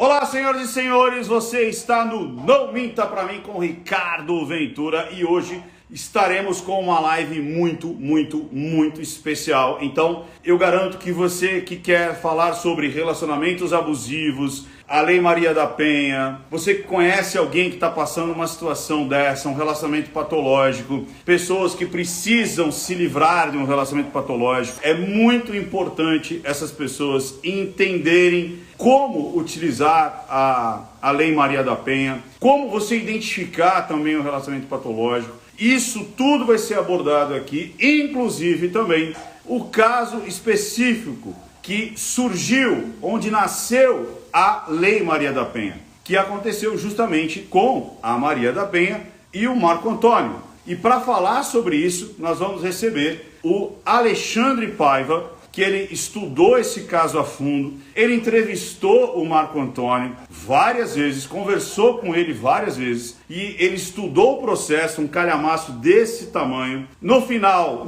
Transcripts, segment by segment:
Olá, senhoras e senhores, você está no Não Minta Pra Mim com Ricardo Ventura e hoje estaremos com uma live muito especial. Então, eu garanto que você que quer falar sobre relacionamentos abusivos, a Lei Maria da Penha, você que conhece alguém que está passando uma situação dessa, um relacionamento patológico, pessoas que precisam se livrar de um relacionamento patológico, é muito importante essas pessoas entenderem como utilizar a Lei Maria da Penha, como você identificar também o relacionamento patológico. Isso tudo vai ser abordado aqui, inclusive também o caso específico que surgiu, onde nasceu a Lei Maria da Penha, que aconteceu justamente com a Maria da Penha e o Marco Antônio. E para falar sobre isso, nós vamos receber o Alexandre Paiva, que ele estudou esse caso a fundo, ele entrevistou o Marco Antônio várias vezes, conversou com ele várias vezes e ele estudou o processo, um calhamaço desse tamanho. No final,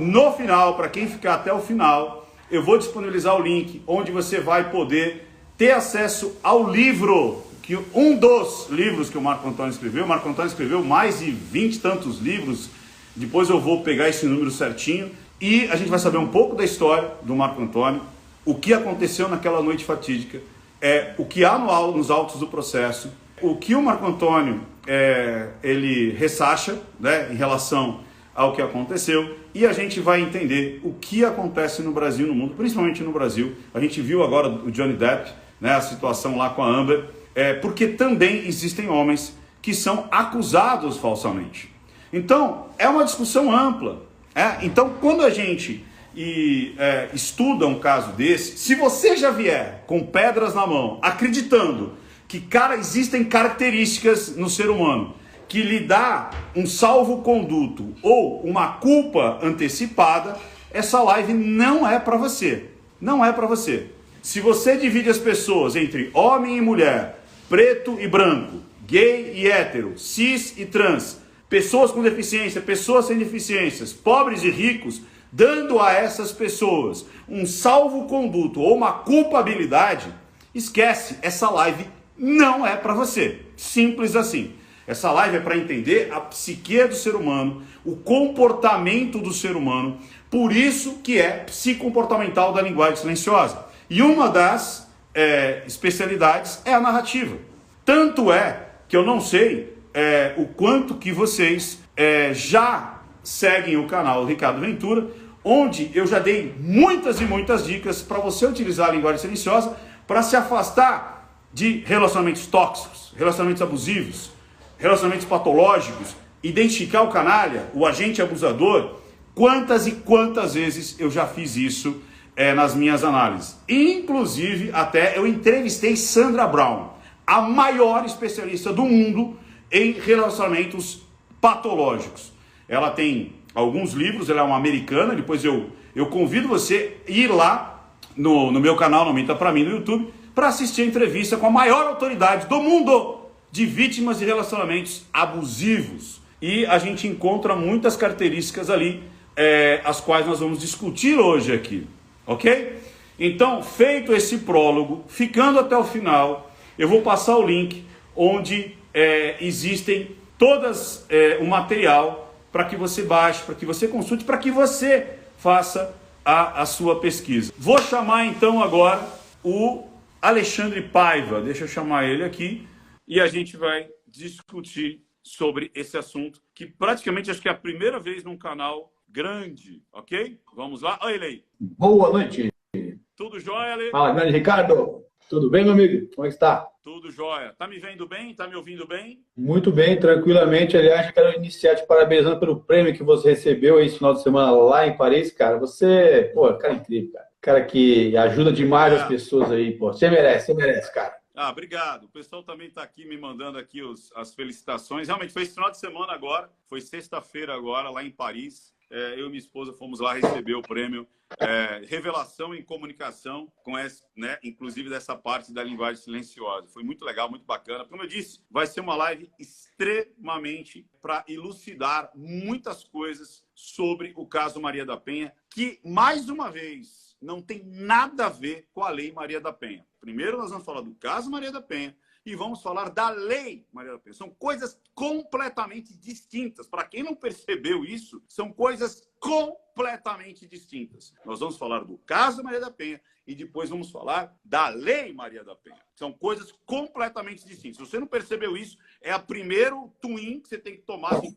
para quem ficar até o final, eu vou disponibilizar o link onde você vai poder ter acesso ao livro, que um dos livros que o Marco Antônio escreveu. O Marco Antônio escreveu mais de 20 e tantos livros, depois eu vou pegar esse número certinho. E a gente vai saber um pouco da história do Marco Antônio, o que aconteceu naquela noite fatídica, o que há nos autos do processo, o que o Marco Antônio ele ressacha, né, em relação ao que aconteceu, e a gente vai entender o que acontece no Brasil e no mundo, principalmente no Brasil. A gente viu agora o Johnny Depp, né, a situação lá com a Amber, porque também existem homens que são acusados falsamente. Então, é uma discussão ampla. Então, quando a gente estuda um caso desse, se você já vier com pedras na mão, acreditando que, existem características no ser humano que lhe dá um salvo-conduto ou uma culpa antecipada, essa live não é para você. Não é para você. Se você divide as pessoas entre homem e mulher, preto e branco, gay e hétero, cis e trans, pessoas com deficiência, pessoas sem deficiências, pobres e ricos, dando a essas pessoas um salvo-conduto ou uma culpabilidade, esquece, essa live não é para você. Simples assim. Essa live é para entender a psique do ser humano, o comportamento do ser humano, por isso que é psicomportamental da linguagem silenciosa. E uma das especialidades é a narrativa. Tanto é que eu não sei o quanto que vocês já seguem o canal Ricardo Ventura, onde eu já dei muitas e muitas dicas para você utilizar a linguagem silenciosa para se afastar de relacionamentos tóxicos, relacionamentos abusivos, relacionamentos patológicos, identificar o canalha, o agente abusador. Quantas e quantas vezes eu já fiz isso nas minhas análises. Inclusive, até eu entrevistei Sandra Brown, a maior especialista do mundo em relacionamentos patológicos. Ela tem alguns livros, ela é uma americana. Depois eu convido você a ir lá no meu canal, Não Minta Pra Mim, no YouTube, para assistir a entrevista com a maior autoridade do mundo de vítimas de relacionamentos abusivos. E a gente encontra muitas características ali, as quais nós vamos discutir hoje aqui, ok? Então, feito esse prólogo, ficando até o final, eu vou passar o link onde existem todas o material para que você baixe, para que você consulte, para que você faça a sua pesquisa. Vou chamar então agora o Alexandre Paiva, deixa eu chamar ele aqui, e a gente vai discutir sobre esse assunto, que praticamente acho que é a primeira vez num canal grande, ok? Vamos lá? Olha ele aí. Boa noite. Tudo jóia, Ale? Fala, grande Ricardo. Tudo bem, meu amigo? Como é que está? Tudo jóia. Tá me vendo bem? Tá me ouvindo bem? Muito bem, tranquilamente. Aliás, quero iniciar te parabenizando pelo prêmio que você recebeu esse final de semana lá em Paris, cara. Você, cara incrível, cara. Cara que ajuda demais as pessoas aí, pô. Você merece, cara. Obrigado. O pessoal também está aqui me mandando aqui as felicitações. Realmente foi esse final de semana agora, foi sexta-feira agora, lá em Paris. Eu e minha esposa fomos lá receber o prêmio Revelação em Comunicação, com inclusive dessa parte da linguagem silenciosa. Foi muito legal, muito bacana. Como eu disse, vai ser uma live extremamente para elucidar muitas coisas sobre o caso Maria da Penha, que, mais uma vez, não tem nada a ver com a Lei Maria da Penha. Primeiro nós vamos falar do caso Maria da Penha e vamos falar da Lei Maria da Penha. São coisas completamente distintas. Para quem não percebeu isso, são coisas completamente distintas. Nós vamos falar do caso Maria da Penha e depois vamos falar da Lei Maria da Penha. São coisas completamente distintas. Se você não percebeu isso, é a primeiro twin que você tem que tomar, assim,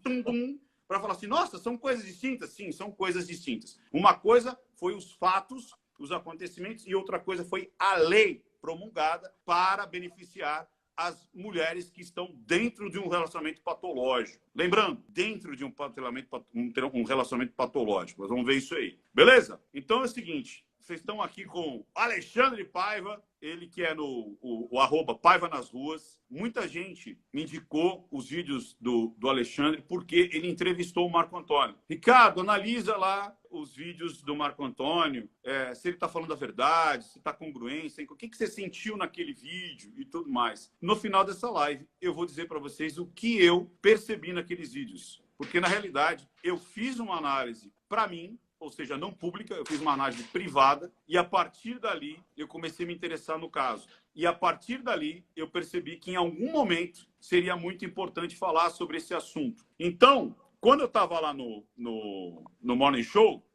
para falar assim, nossa, são coisas distintas? Sim, são coisas distintas. Uma coisa foi os fatos, os acontecimentos, e outra coisa foi a lei promulgada para beneficiar as mulheres que estão dentro de um relacionamento patológico. Lembrando, dentro de um relacionamento patológico. Nós vamos ver isso aí. Beleza? Então é o seguinte, vocês estão aqui com Alexandre Paiva, ele que é o arroba Paiva nas ruas. Muita gente me indicou os vídeos do Alexandre porque ele entrevistou o Marco Antônio. Ricardo, analisa lá os vídeos do Marco Antônio, se ele está falando a verdade, se está congruência, o que você sentiu naquele vídeo e tudo mais. No final dessa live, eu vou dizer para vocês o que eu percebi naqueles vídeos. Porque, na realidade, eu fiz uma análise para mim, ou seja, não pública, eu fiz uma análise privada e, a partir dali, eu comecei a me interessar no caso. E, a partir dali, eu percebi que, em algum momento, seria muito importante falar sobre esse assunto. Então, quando eu estava lá no Morning Show,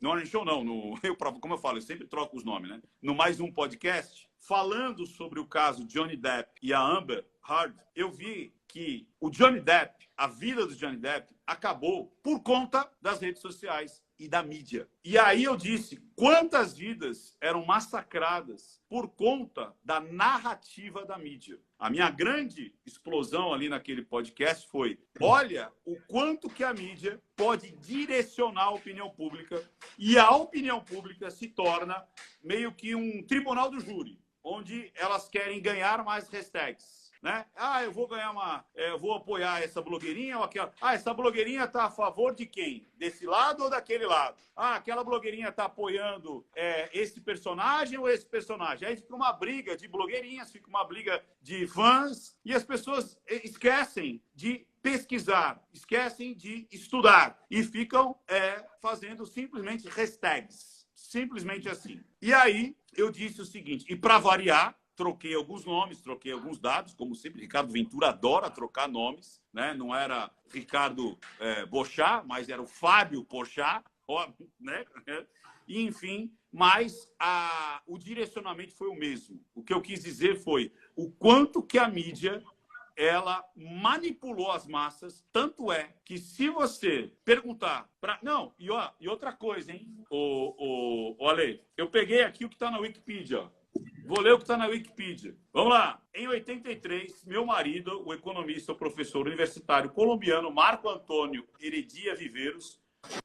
como eu falo, eu sempre troco os nomes, né? No Mais Um Podcast, falando sobre o caso Johnny Depp e a Amber Heard, eu vi que o Johnny Depp, a vida do Johnny Depp, acabou por conta das redes sociais e da mídia. E aí eu disse, quantas vidas eram massacradas por conta da narrativa da mídia? A minha grande explosão ali naquele podcast foi, olha o quanto que a mídia pode direcionar a opinião pública e a opinião pública se torna meio que um tribunal do júri, onde elas querem ganhar mais hashtags. Né? Eu vou ganhar eu vou apoiar essa blogueirinha ou aquela. Essa blogueirinha está a favor de quem? Desse lado ou daquele lado? Aquela blogueirinha está apoiando esse personagem ou esse personagem? Aí fica uma briga de blogueirinhas, fica uma briga de fãs e as pessoas esquecem de pesquisar, esquecem de estudar e ficam fazendo simplesmente hashtags. Simplesmente assim. E aí eu disse o seguinte, e para variar, troquei alguns nomes, troquei alguns dados, como sempre, Ricardo Ventura adora trocar nomes, né? Não era Ricardo Bochá, mas era o Fábio Porchat, né? E, enfim, mas o direcionamento foi o mesmo. O que eu quis dizer foi o quanto que a mídia ela manipulou as massas, tanto é que se você perguntar para... Não, e outra coisa, hein, Ale, eu peguei aqui o que está na Wikipedia, ó. Vou ler o que está na Wikipedia. Vamos lá. Em 83, meu marido, o economista, o professor universitário colombiano Marco Antônio Heredia Viveiros,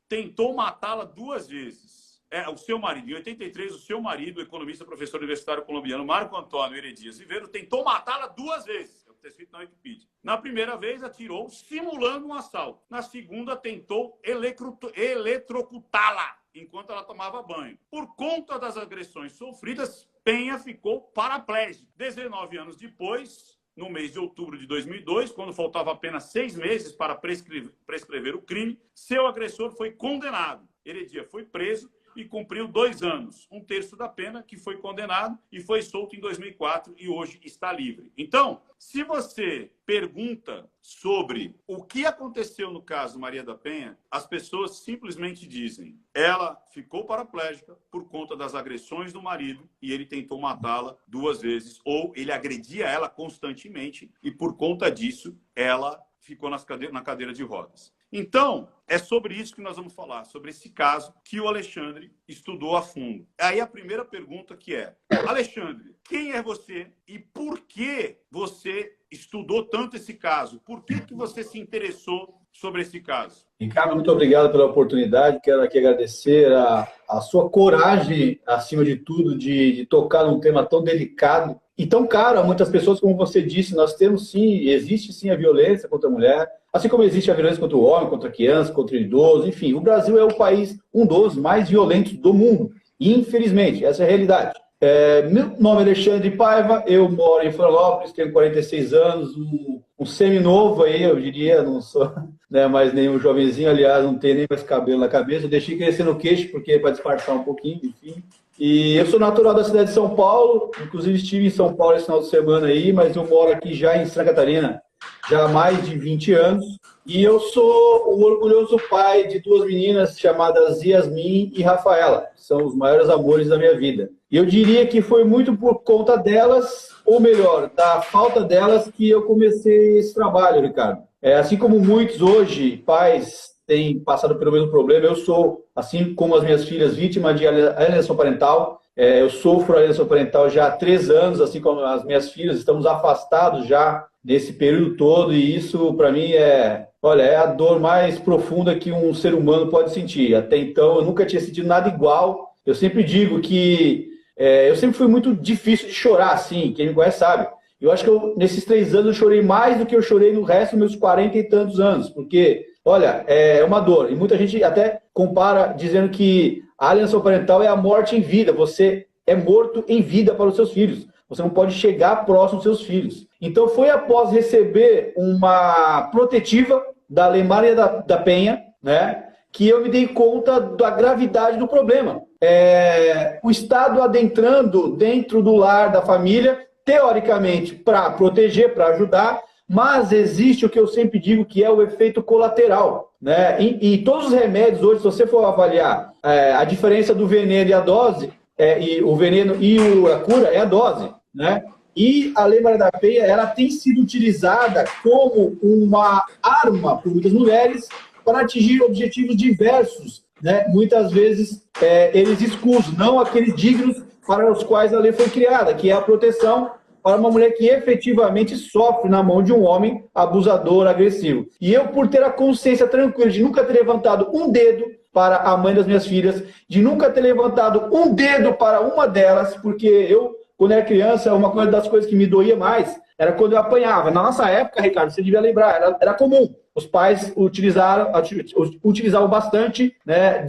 tentou matá-la 2 vezes. O seu marido. Em 83, o seu marido, o economista, professor universitário colombiano Marco Antônio Heredia Viveiros, tentou matá-la 2 vezes. É o que está escrito na Wikipedia. Na primeira vez, atirou simulando um assalto. Na segunda, tentou eletrocutá-la enquanto ela tomava banho. Por conta das agressões sofridas, Penha ficou paraplégica. 19 anos depois, no mês de outubro de 2002, quando faltava apenas 6 meses para prescrever o crime, seu agressor foi condenado. Heredia foi preso e cumpriu 2 anos, 1/3 da pena, que foi condenado e foi solto em 2004 e hoje está livre. Então, se você pergunta sobre o que aconteceu no caso Maria da Penha, as pessoas simplesmente dizem, ela ficou paraplégica por conta das agressões do marido e ele tentou matá-la 2 vezes, ou ele agredia ela constantemente e por conta disso ela ficou na cadeira de rodas. Então, é sobre isso que nós vamos falar, sobre esse caso que o Alexandre estudou a fundo. Aí a primeira pergunta que é, Alexandre, quem é você e por que você estudou tanto esse caso? Por que você se interessou sobre esse caso? Ricardo, muito obrigado pela oportunidade. Quero aqui agradecer a sua coragem, acima de tudo, de tocar num tema tão delicado e tão caro a muitas pessoas, como você disse. Nós temos sim, existe sim a violência contra a mulher, assim como existe a violência contra o homem, contra a criança, contra o idoso, enfim. O Brasil é o país, um dos mais violentos do mundo. Infelizmente, essa é a realidade. Meu nome é Alexandre Paiva, eu moro em Florianópolis, tenho 46 anos, um semi-novo aí, eu diria, não sou, né, mais nenhum jovenzinho, aliás, não tenho nem mais cabelo na cabeça, eu deixei crescer no queixo, porque é para disfarçar um pouquinho, enfim. E eu sou natural da cidade de São Paulo, inclusive estive em São Paulo esse final de semana aí, mas eu moro aqui já em Santa Catarina já há mais de 20 anos. E eu sou o orgulhoso pai de duas meninas chamadas Yasmin e Rafaela. São os maiores amores da minha vida. E eu diria que foi muito por conta delas, ou melhor, da falta delas, que eu comecei esse trabalho, Ricardo. Assim como muitos hoje, pais, têm passado pelo mesmo problema, eu sou, assim como as minhas filhas, vítima de alienação parental. Eu sofro alienação parental já há 3 anos, assim como as minhas filhas, estamos afastados já desse período todo, e isso, para mim, é a dor mais profunda que um ser humano pode sentir. Até então, eu nunca tinha sentido nada igual. Eu sempre digo que eu sempre fui muito difícil de chorar, assim, quem me conhece sabe. Eu acho que nesses 3 anos eu chorei mais do que eu chorei no resto dos meus 40 e tantos anos, porque, olha, é uma dor. E muita gente até compara dizendo que a alienação parental é a morte em vida. Você é morto em vida para os seus filhos. Você não pode chegar próximo dos seus filhos. Então, foi após receber uma protetiva da Lei Maria da Penha, né, que eu me dei conta da gravidade do problema. O Estado adentrando dentro do lar da família, teoricamente, para proteger, para ajudar, mas existe o que eu sempre digo que é o efeito colateral, né? E todos os remédios hoje, se você for avaliar a diferença do veneno e a dose, e o veneno e a cura é a dose, né? E a Lei Maria da Penha, ela tem sido utilizada como uma arma por muitas mulheres para atingir objetivos diversos, né? Muitas vezes eles escusos, não aqueles dignos para os quais a lei foi criada, que é a proteção para uma mulher que efetivamente sofre na mão de um homem abusador, agressivo. E eu, por ter a consciência tranquila de nunca ter levantado um dedo para a mãe das minhas filhas, de nunca ter levantado um dedo para uma delas, porque eu, quando era criança, uma das coisas que me doía mais era quando eu apanhava. Na nossa época, Ricardo, você devia lembrar, era comum. Os pais utilizavam bastante, né,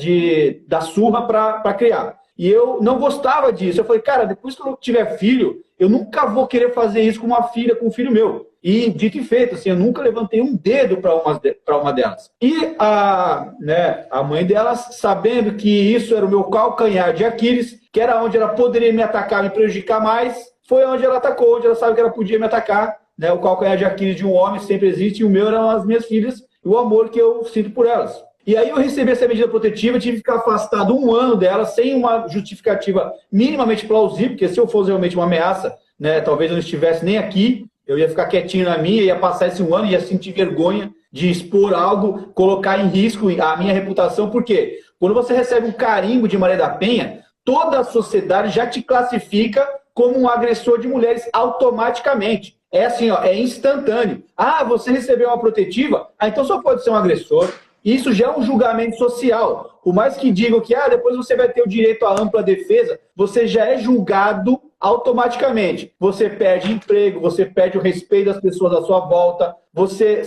da surra para criar. E eu não gostava disso. Eu falei, cara, depois que eu tiver filho, eu nunca vou querer fazer isso com uma filha, com um filho meu. E, dito e feito, assim, eu nunca levantei um dedo para uma delas. E a mãe delas, sabendo que isso era o meu calcanhar de Aquiles, que era onde ela poderia me atacar, me prejudicar mais, foi onde ela atacou, onde ela sabe que ela podia me atacar. Né? O calcanhar de Aquiles de um homem sempre existe, e o meu eram as minhas filhas, e o amor que eu sinto por elas. E aí eu recebi essa medida protetiva, tive que ficar afastado 1 ano dela, sem uma justificativa minimamente plausível, porque se eu fosse realmente uma ameaça, né, talvez eu não estivesse nem aqui, eu ia ficar quietinho na minha, ia passar esse 1 ano, ia sentir vergonha de expor algo, colocar em risco a minha reputação, porque quando você recebe um carimbo de Maria da Penha, toda a sociedade já te classifica como um agressor de mulheres automaticamente. É assim, ó, é instantâneo. Ah, você recebeu uma protetiva? Ah, então só pode ser um agressor. Isso já é um julgamento social. Por mais que digam que depois você vai ter o direito à ampla defesa, você já é julgado automaticamente. Você perde emprego, você perde o respeito das pessoas à sua volta, você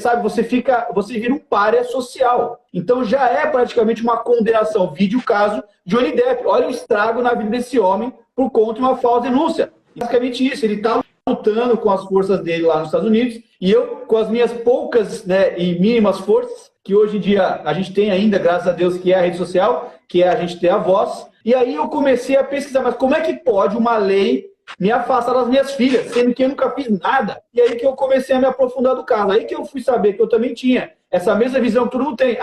vira um pária social. Então já é praticamente uma condenação. Vide o caso de Johnny Depp. Olha o estrago na vida desse homem por conta de uma falsa denúncia. Basicamente isso, ele está lutando com as forças dele lá nos Estados Unidos, e eu, com as minhas poucas, né, e mínimas forças, que hoje em dia a gente tem ainda, graças a Deus, que é a rede social, que é a gente ter a voz. E aí eu comecei a pesquisar, mas como é que pode uma lei me afastar das minhas filhas, sendo que eu nunca fiz nada? E aí que eu comecei a me aprofundar do caso. Aí que eu fui saber que eu também tinha essa mesma visão que todo mundo tem.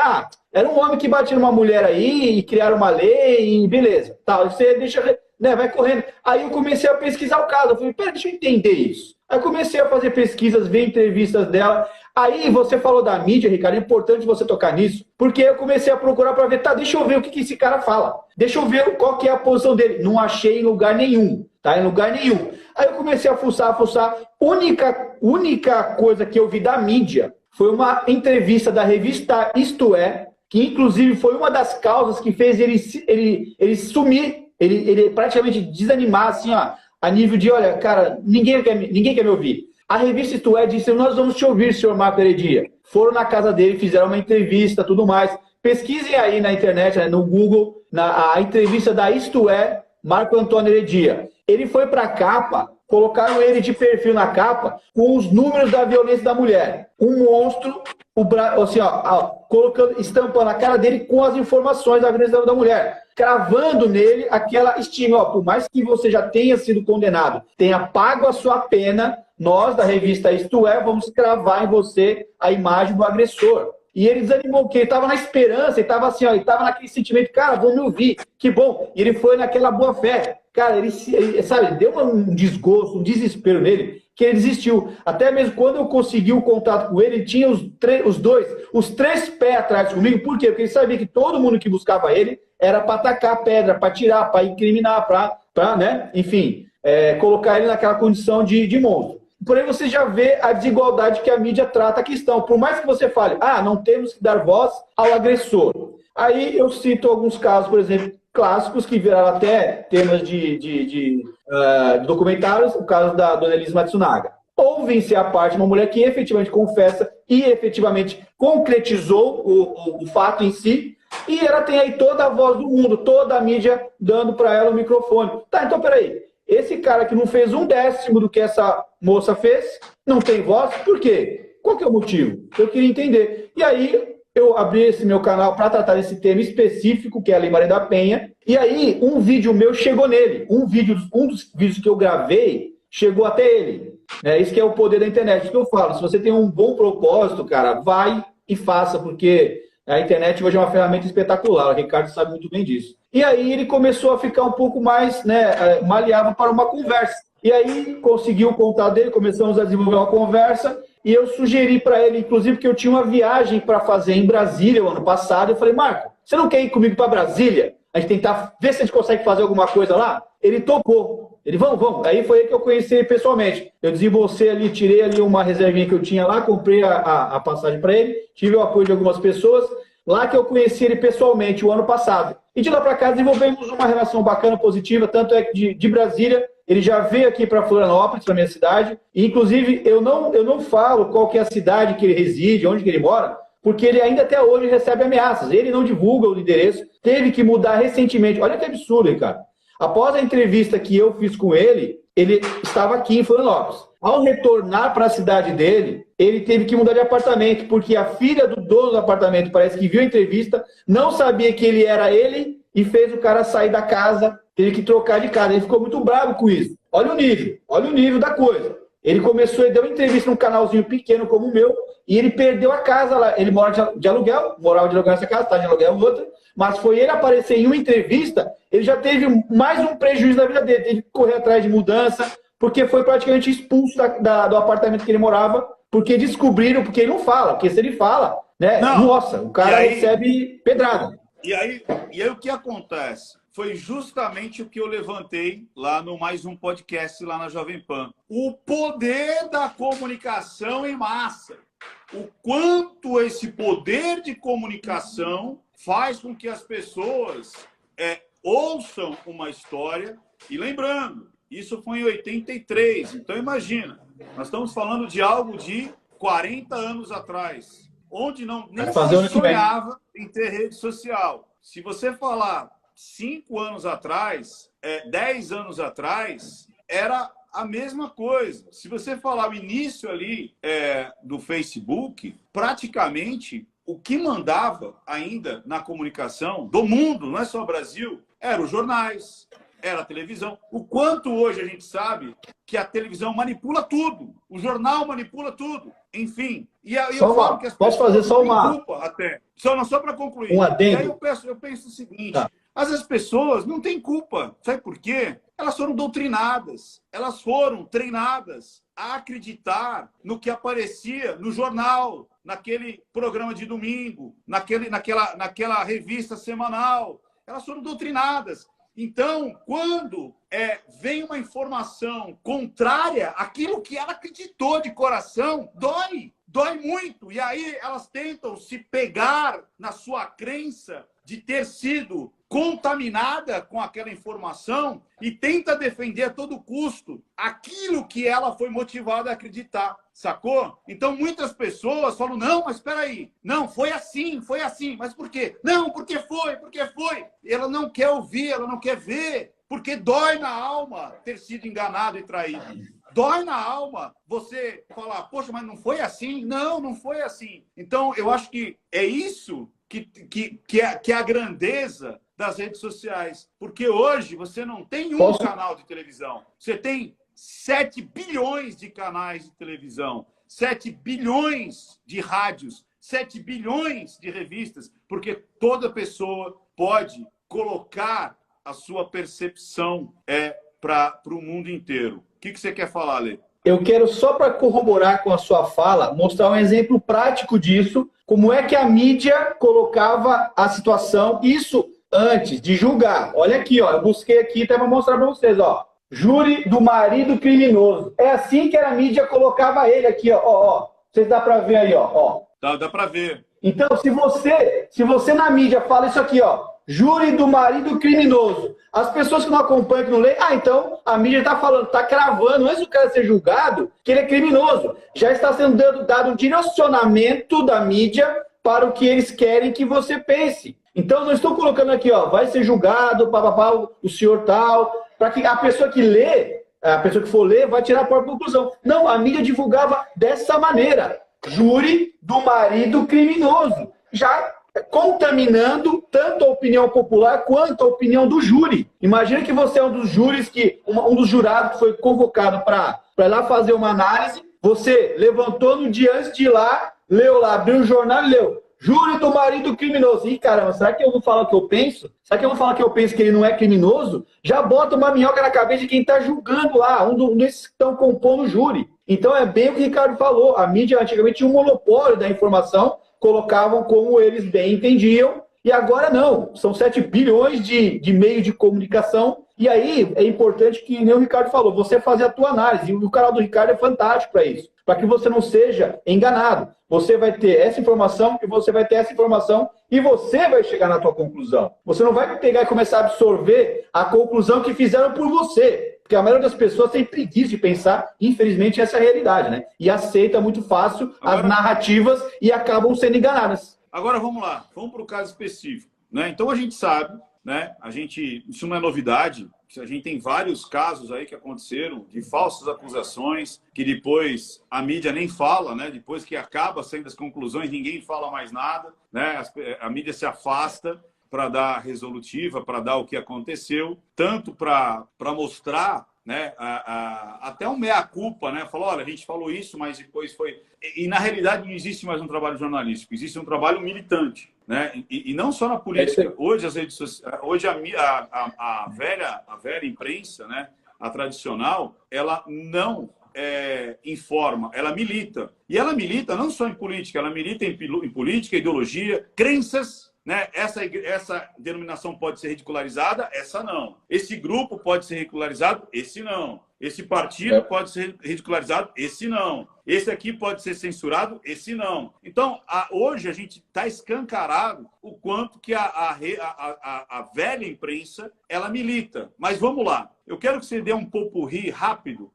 Era um homem que batia numa mulher aí, e criaram uma lei, e beleza. Tá, você deixa, né, vai correndo. Aí eu comecei a pesquisar o caso. Eu falei, pera, deixa eu entender isso. Aí eu comecei a fazer pesquisas, ver entrevistas dela. Aí você falou da mídia, Ricardo, é importante você tocar nisso, porque eu comecei a procurar para ver, deixa eu ver o que esse cara fala. Deixa eu ver qual que é a posição dele. Não achei em lugar nenhum, tá? Em lugar nenhum. Aí eu comecei a fuçar. Única coisa que eu vi da mídia foi uma entrevista da revista Isto É, que inclusive foi uma das causas que fez ele sumir, ele praticamente desanimar, assim, ó, a nível de, olha, cara, ninguém quer me ouvir. A revista Isto É disse, nós vamos te ouvir, senhor Marco Heredia. Foram na casa dele, fizeram uma entrevista, tudo mais. Pesquisem aí na internet, né, no Google, a entrevista da Isto É, Marco Antônio Heredia. Ele foi para a capa, colocaram ele de perfil na capa com os números da violência da mulher. Um monstro, assim, colocando, estampando a cara dele com as informações da violência da mulher, cravando nele aquela estigma. Por mais que você já tenha sido condenado, tenha pago a sua pena, nós da revista Isto É vamos cravar em você a imagem do agressor. E ele desanimou, porque ele estava na esperança, ele estava assim, ele estava naquele sentimento, cara, vão me ouvir, que bom. E ele foi naquela boa fé. Cara, ele sabe, deu um desgosto, um desespero nele, que ele desistiu. Até mesmo quando eu consegui o contato com ele, ele tinha os três pés atrás comigo. Por quê? Porque ele sabia que todo mundo que buscava ele era para atacar pedra, para tirar, para incriminar, para, né, enfim, colocar ele naquela condição de monstro. Porém, você já vê a desigualdade que a mídia trata a questão. Por mais que você fale, não temos que dar voz ao agressor. Aí eu cito alguns casos, por exemplo, clássicos que viraram até temas de documentários, o caso da dona Elise Matsunaga. Houve-se a parte de uma mulher que efetivamente confessa e efetivamente concretizou o fato em si, e ela tem aí toda a voz do mundo, toda a mídia dando para ela o microfone. Tá, então peraí. Esse cara que não fez 1/10 do que essa moça fez, não tem voz, por quê? Qual que é o motivo? Eu queria entender. E aí eu abri esse meu canal para tratar desse tema específico, que é a Lei Maria da Penha, e aí um vídeo meu chegou nele. Um dos vídeos que eu gravei chegou até ele. Isso que é o poder da internet. Isso que eu falo, se você tem um bom propósito, cara, vai e faça, porque a internet hoje é uma ferramenta espetacular, o Ricardo sabe muito bem disso. E aí ele começou a ficar um pouco mais maleável para uma conversa. E aí conseguiu o contato dele, começamos a desenvolver uma conversa, e eu sugeri para ele, inclusive, que eu tinha uma viagem para fazer em Brasília o ano passado. Eu falei, Marco, você não quer ir comigo para Brasília? A gente tentar ver se a gente consegue fazer alguma coisa lá? Ele topou. Ele, vamos. Aí foi aí que eu conheci ele pessoalmente. Eu desembolsei ali, tirei ali uma reservinha que eu tinha lá, comprei a passagem para ele, tive o apoio de algumas pessoas. Lá que eu conheci ele pessoalmente o ano passado. E de lá para cá desenvolvemos uma relação bacana, positiva, tanto é que de Brasília, ele já veio aqui para Florianópolis, para minha cidade, e inclusive eu não falo qual que é a cidade que ele reside, onde que ele mora, porque ele ainda até hoje recebe ameaças. Ele não divulga o endereço, teve que mudar recentemente. Olha que absurdo, Ricardo. Após a entrevista que eu fiz com ele estava aqui em Florianópolis. Ao retornar para a cidade dele, ele teve que mudar de apartamento, porque a filha do dono do apartamento parece que viu a entrevista, não sabia que ele era ele e fez o cara sair da casa, teve que trocar de casa. Ele ficou muito bravo com isso. Olha o nível da coisa. Ele deu uma entrevista num canalzinho pequeno como o meu, e ele perdeu a casa lá. Ele mora de aluguel, morava de aluguel nessa casa, está de aluguel outra, mas foi ele aparecer em uma entrevista, ele já teve mais um prejuízo na vida dele, teve que correr atrás de mudança, porque foi praticamente expulso do apartamento que ele morava, porque descobriram, porque ele não fala, porque se ele fala, né? Nossa, o cara recebe pedrada. E aí o que acontece? Foi justamente o que eu levantei lá no Mais Um Podcast lá na Jovem Pan. O poder da comunicação em massa. O quanto esse poder de comunicação faz com que as pessoas ouçam uma história. E lembrando, isso foi em 83. Então imagina, nós estamos falando de algo de 40 anos atrás, onde nem se sonhava em ter rede social. Se você falar 5 anos atrás, 10 anos atrás, era a mesma coisa. Se você falar o início ali do Facebook, praticamente o que mandava ainda na comunicação do mundo, não é só o Brasil, eram os jornais, era a televisão. O quanto hoje a gente sabe que a televisão manipula tudo, o jornal manipula tudo, enfim. E aí eu falo que as posso fazer só uma culpa até. Só para concluir. Um adendo. E aí eu penso o seguinte, às vezes as pessoas não têm culpa. Sabe por quê? Elas foram doutrinadas, elas foram treinadas a acreditar no que aparecia no jornal, naquele programa de domingo, naquela revista semanal. Elas foram doutrinadas. Então, quando vem uma informação contrária àquilo que ela acreditou de coração, dói muito. E aí elas tentam se pegar na sua crença de ter sido contaminada com aquela informação e tenta defender a todo custo aquilo que ela foi motivada a acreditar, sacou? Então muitas pessoas falam, não, mas espera aí, não, foi assim, mas por quê? Não, porque foi. E ela não quer ouvir, ela não quer ver Porque dói na alma ter sido enganado e traído. Dói na alma você falar, poxa, mas não foi assim? Não, não foi assim. Então, eu acho que é isso que é a grandeza das redes sociais. Porque hoje você não tem um canal de televisão. Você tem 7 bilhões de canais de televisão, 7 bilhões de rádios, 7 bilhões de revistas, porque toda pessoa pode colocar a sua percepção para o mundo inteiro. O que você quer falar, Lê? Eu quero, só para corroborar com a sua fala, mostrar um exemplo prático disso, como é que a mídia colocava a situação, isso antes de julgar. Olha aqui, ó, eu busquei aqui até para mostrar para vocês, ó. Júri do marido criminoso. É assim que a mídia colocava ele aqui, ó. Vocês dá para ver aí, ó. Dá para ver. Então, se você na mídia fala isso aqui, ó, júri do marido criminoso, as pessoas que não acompanham, que não leem, então a mídia está falando, está cravando, antes do cara ser julgado, que ele é criminoso. Já está sendo dado um direcionamento da mídia para o que eles querem que você pense. Então, não estou colocando aqui, ó, vai ser julgado, papapá, o senhor tal, para que a pessoa que lê, a pessoa que for ler, vai tirar a própria conclusão. Não, a mídia divulgava dessa maneira. Júri do marido criminoso. Já contaminando tanto a opinião popular quanto a opinião do júri. Imagina que você é um dos júris, um dos jurados que foi convocado para ir lá fazer uma análise. Você levantou no dia antes de ir lá, leu lá, abriu o jornal e leu. Júri do marido criminoso. Ih, caramba, será que eu vou falar o que eu penso? Será que eu vou falar que eu penso que ele não é criminoso? Já bota uma minhoca na cabeça de quem está julgando lá, um desses que estão compondo o júri. Então é bem o que o Ricardo falou. A mídia antigamente tinha um monopólio da informação, colocavam como eles bem entendiam, e agora não. São 7 bilhões de meios de comunicação. E aí é importante que, nem o Ricardo falou, você fazer a tua análise. E o canal do Ricardo é fantástico para isso. Para que você não seja enganado. Você vai ter essa informação e você vai ter essa informação e você vai chegar na tua conclusão. Você não vai pegar e começar a absorver a conclusão que fizeram por você. Porque a maioria das pessoas tem preguiça de pensar, infelizmente, essa é a realidade, né? E aceita muito fácil as narrativas e acabam sendo enganadas. Agora vamos lá, vamos para o caso específico, né? Então a gente sabe, né? Isso não é novidade. A gente tem vários casos aí que aconteceram de falsas acusações que depois a mídia nem fala, né? Depois que acaba saindo as conclusões, ninguém fala mais nada, né? A mídia se afasta para dar resolutiva, para dar o que aconteceu, tanto para mostrar, né, até um meia-culpa, né? Falou, olha, a gente falou isso, mas depois foi... E, na realidade, não existe mais um trabalho jornalístico, existe um trabalho militante, né? E não só na política. Hoje, as redes sociais, hoje a velha imprensa, né, a tradicional, ela não informa, ela milita. E ela milita não só em política, ela milita em política, ideologia, crenças, né? Essa denominação pode ser ridicularizada, essa não. Esse grupo pode ser ridicularizado, esse não. Esse partido pode ser ridicularizado, esse não. Esse aqui pode ser censurado, esse não. Então, hoje a gente está escancarado o quanto que a velha imprensa ela milita. Mas vamos lá. Eu quero que você dê um popurrí rápido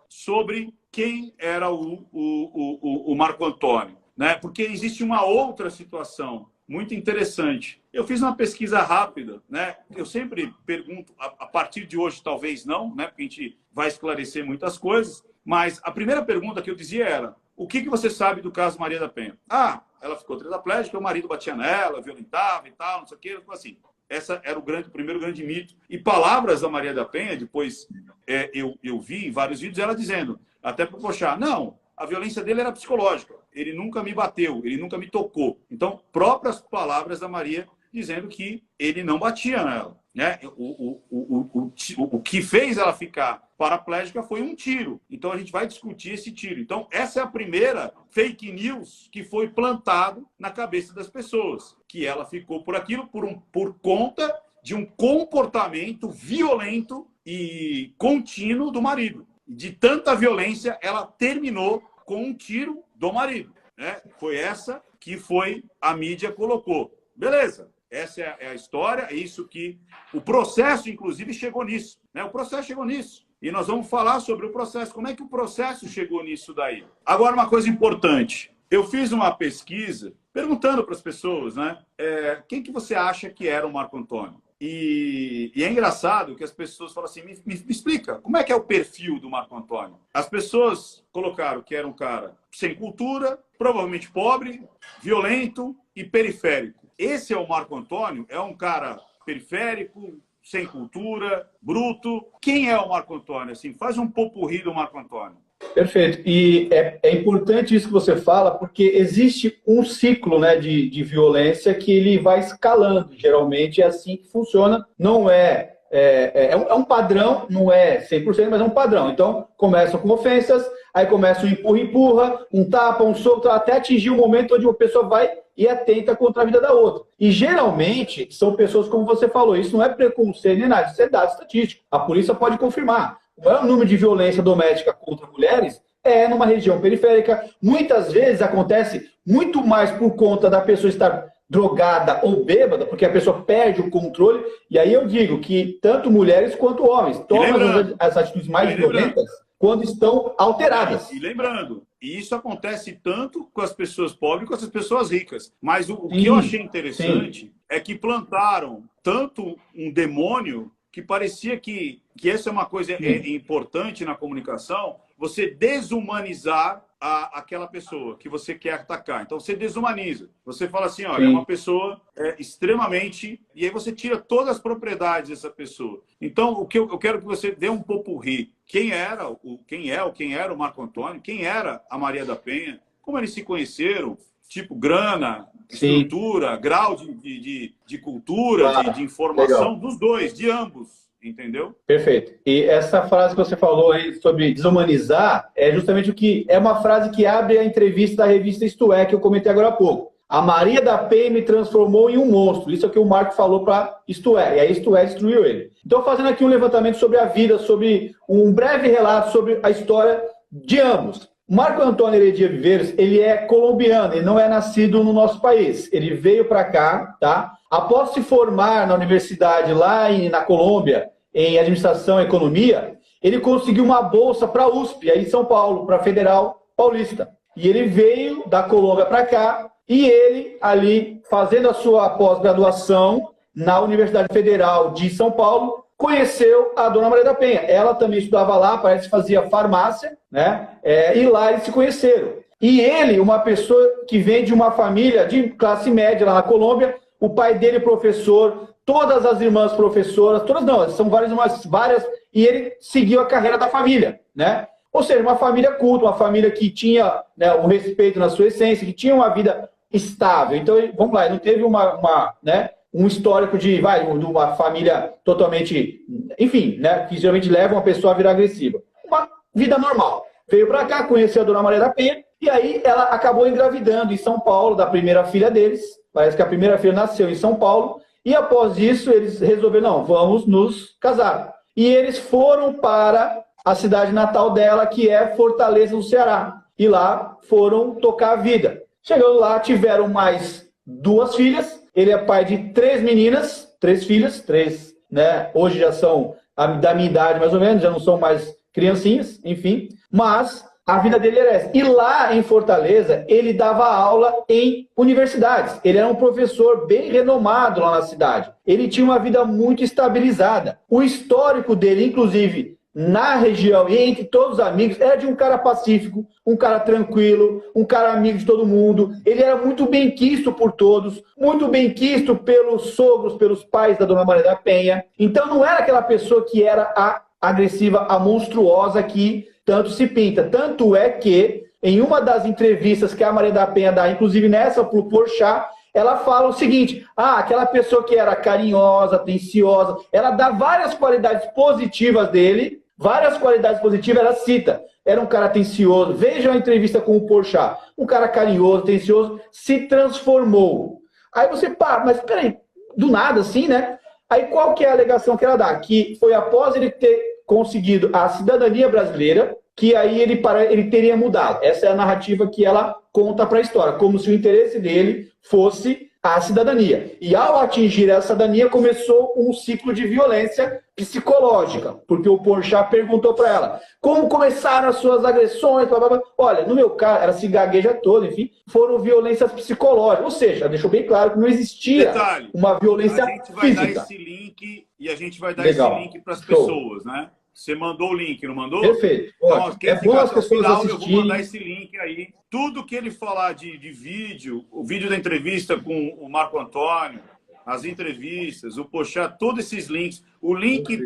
sobre quem era o Marco Antônio, né? Porque existe uma outra situação muito interessante. Eu fiz uma pesquisa rápida, né? Eu sempre pergunto, a partir de hoje talvez não, né? Porque a gente vai esclarecer muitas coisas, mas a primeira pergunta que eu dizia era: o que você sabe do caso Maria da Penha? Ela ficou tetraplégica, o marido batia nela, violentava e tal, não sei o que, assim. Essa era o primeiro grande mito. E palavras da Maria da Penha, depois eu vi em vários vídeos ela dizendo, até para puxar, não, a violência dele era psicológica. Ele nunca me bateu, ele nunca me tocou. Então, próprias palavras da Maria dizendo que ele não batia nela, né? O que fez ela ficar paraplégica foi um tiro. Então, a gente vai discutir esse tiro. Então, essa é a primeira fake news que foi plantado na cabeça das pessoas, que ela ficou por aquilo por conta de um comportamento violento e contínuo do marido. De tanta violência, ela terminou com um tiro do marido, né? Foi essa que a mídia colocou. Beleza, essa é a história, é isso que... O processo, inclusive, chegou nisso, né? O processo chegou nisso. E nós vamos falar sobre o processo. Como é que o processo chegou nisso daí? Agora, uma coisa importante. Eu fiz uma pesquisa perguntando para as pessoas, né? Quem que você acha que era o Marco Antônio? E é engraçado que as pessoas falam assim, me explica, como é que é o perfil do Marco Antônio? As pessoas colocaram que era um cara sem cultura, provavelmente pobre, violento e periférico. Esse é o Marco Antônio? É um cara periférico, sem cultura, bruto? Quem é o Marco Antônio? Assim, faz um popurrí do Marco Antônio. Perfeito. E é importante isso que você fala, porque existe um ciclo, né, de violência que ele vai escalando. Geralmente é assim que funciona. Não é um padrão, não é 100%, mas é um padrão. Então, começam com ofensas, aí começa um empurra-empurra, um tapa, um soco, até atingir o momento onde uma pessoa vai e atenta contra a vida da outra. E geralmente são pessoas, como você falou, isso não é preconceito nem nada, isso é dado estatístico. A polícia pode confirmar. O maior número de violência doméstica contra mulheres é numa região periférica. Muitas vezes acontece muito mais por conta da pessoa estar drogada ou bêbada, porque a pessoa perde o controle. E aí eu digo que tanto mulheres quanto homens tomam as atitudes mais violentas quando estão alteradas. E lembrando, isso acontece tanto com as pessoas pobres quanto com as pessoas ricas. Mas o que eu achei interessante é que plantaram tanto um demônio que parecia que essa é uma coisa importante na comunicação, você desumanizar aquela pessoa que você quer atacar. Então, você desumaniza. Você fala assim, olha, é uma pessoa extremamente... E aí você tira todas as propriedades dessa pessoa. Então, o que eu quero que você dê um popurrí. Quem era o Marco Antônio? Quem era a Maria da Penha? Como eles se conheceram? Tipo, grana, estrutura, grau de cultura, de informação dos dois, de ambos. Entendeu? Perfeito. E essa frase que você falou aí sobre desumanizar é justamente o que é uma frase que abre a entrevista da revista Isto É, que eu comentei agora há pouco. A Maria da Penha me transformou em um monstro. Isso é o que o Marco falou para Isto É. E aí Isto É destruiu ele. Então, fazendo aqui um levantamento sobre a vida, sobre um breve relato sobre a história de ambos. Marco Antônio Heredia Viveiros, ele é colombiano, ele não é nascido no nosso país. Ele veio para cá, tá? Após se formar na universidade lá na Colômbia, em administração e economia, ele conseguiu uma bolsa para a USP, aí em São Paulo, para a Federal Paulista. E ele veio da Colômbia para cá, e ele, ali, fazendo a sua pós-graduação na Universidade Federal de São Paulo, conheceu a dona Maria da Penha. Ela também estudava lá, parece que fazia farmácia, né? E lá eles se conheceram. E ele, uma pessoa que vem de uma família de classe média lá na Colômbia, o pai dele professor, todas as irmãs professoras, todas não, são várias, e ele seguiu a carreira da família, né? Ou seja, uma família culta, uma família que tinha, né, o respeito na sua essência, que tinha uma vida estável. Então, vamos lá, ele não teve um histórico de uma família totalmente, enfim, né, que geralmente leva uma pessoa a virar agressiva. Uma vida normal. Veio para cá, conheceu a dona Maria da Penha, e aí ela acabou engravidando em São Paulo, da primeira filha deles. Parece que a primeira filha nasceu em São Paulo. E após isso, eles resolveram, não, vamos nos casar. E eles foram para a cidade natal dela, que é Fortaleza, no Ceará. E lá foram tocar a vida. Chegando lá, tiveram mais 2 filhas. Ele é pai de 3 meninas, 3 filhas, né? Hoje já são da minha idade, mais ou menos, já não são mais criancinhas, enfim. Mas a vida dele era essa. E lá em Fortaleza, ele dava aula em universidades. Ele era um professor bem renomado lá na cidade. Ele tinha uma vida muito estabilizada. O histórico dele, inclusive, na região e entre todos os amigos, era de um cara pacífico, um cara tranquilo, um cara amigo de todo mundo. Ele era muito bem quisto por todos, muito bem quisto pelos sogros, pelos pais da dona Maria da Penha. Então não era aquela pessoa que era a agressiva, a monstruosa que tanto se pinta. Tanto é que, em uma das entrevistas que a Maria da Penha dá, inclusive nessa pro Porchat, ela fala o seguinte, aquela pessoa que era carinhosa, atenciosa, ela dá várias qualidades positivas dele, ela cita. Era um cara atencioso. Vejam a entrevista com o Porchat. Um cara carinhoso, atencioso, se transformou. Aí você, mas peraí, do nada assim, né? Aí qual que é a alegação que ela dá? Que foi após ele ter conseguido a cidadania brasileira, que aí ele teria mudado. Essa é a narrativa que ela conta para a história, como se o interesse dele fosse a cidadania. E ao atingir essa cidadania, começou um ciclo de violência psicológica, porque o Porchat perguntou para ela, como começaram as suas agressões? Blá, blá, blá. Olha, no meu caso, ela se gagueja toda, enfim, foram violências psicológicas, ou seja, deixou bem claro que não existia uma violência física. A gente vai dar esse link e a gente vai dar Legal. esse link para as pessoas, né? Você mandou o link, não mandou? Perfeito. Então, é bom as pessoas assistirem. Eu vou mandar esse link aí. Tudo que ele falar de vídeo, o vídeo da entrevista com o Marco Antônio, as entrevistas, o Porchat, todos esses links, o link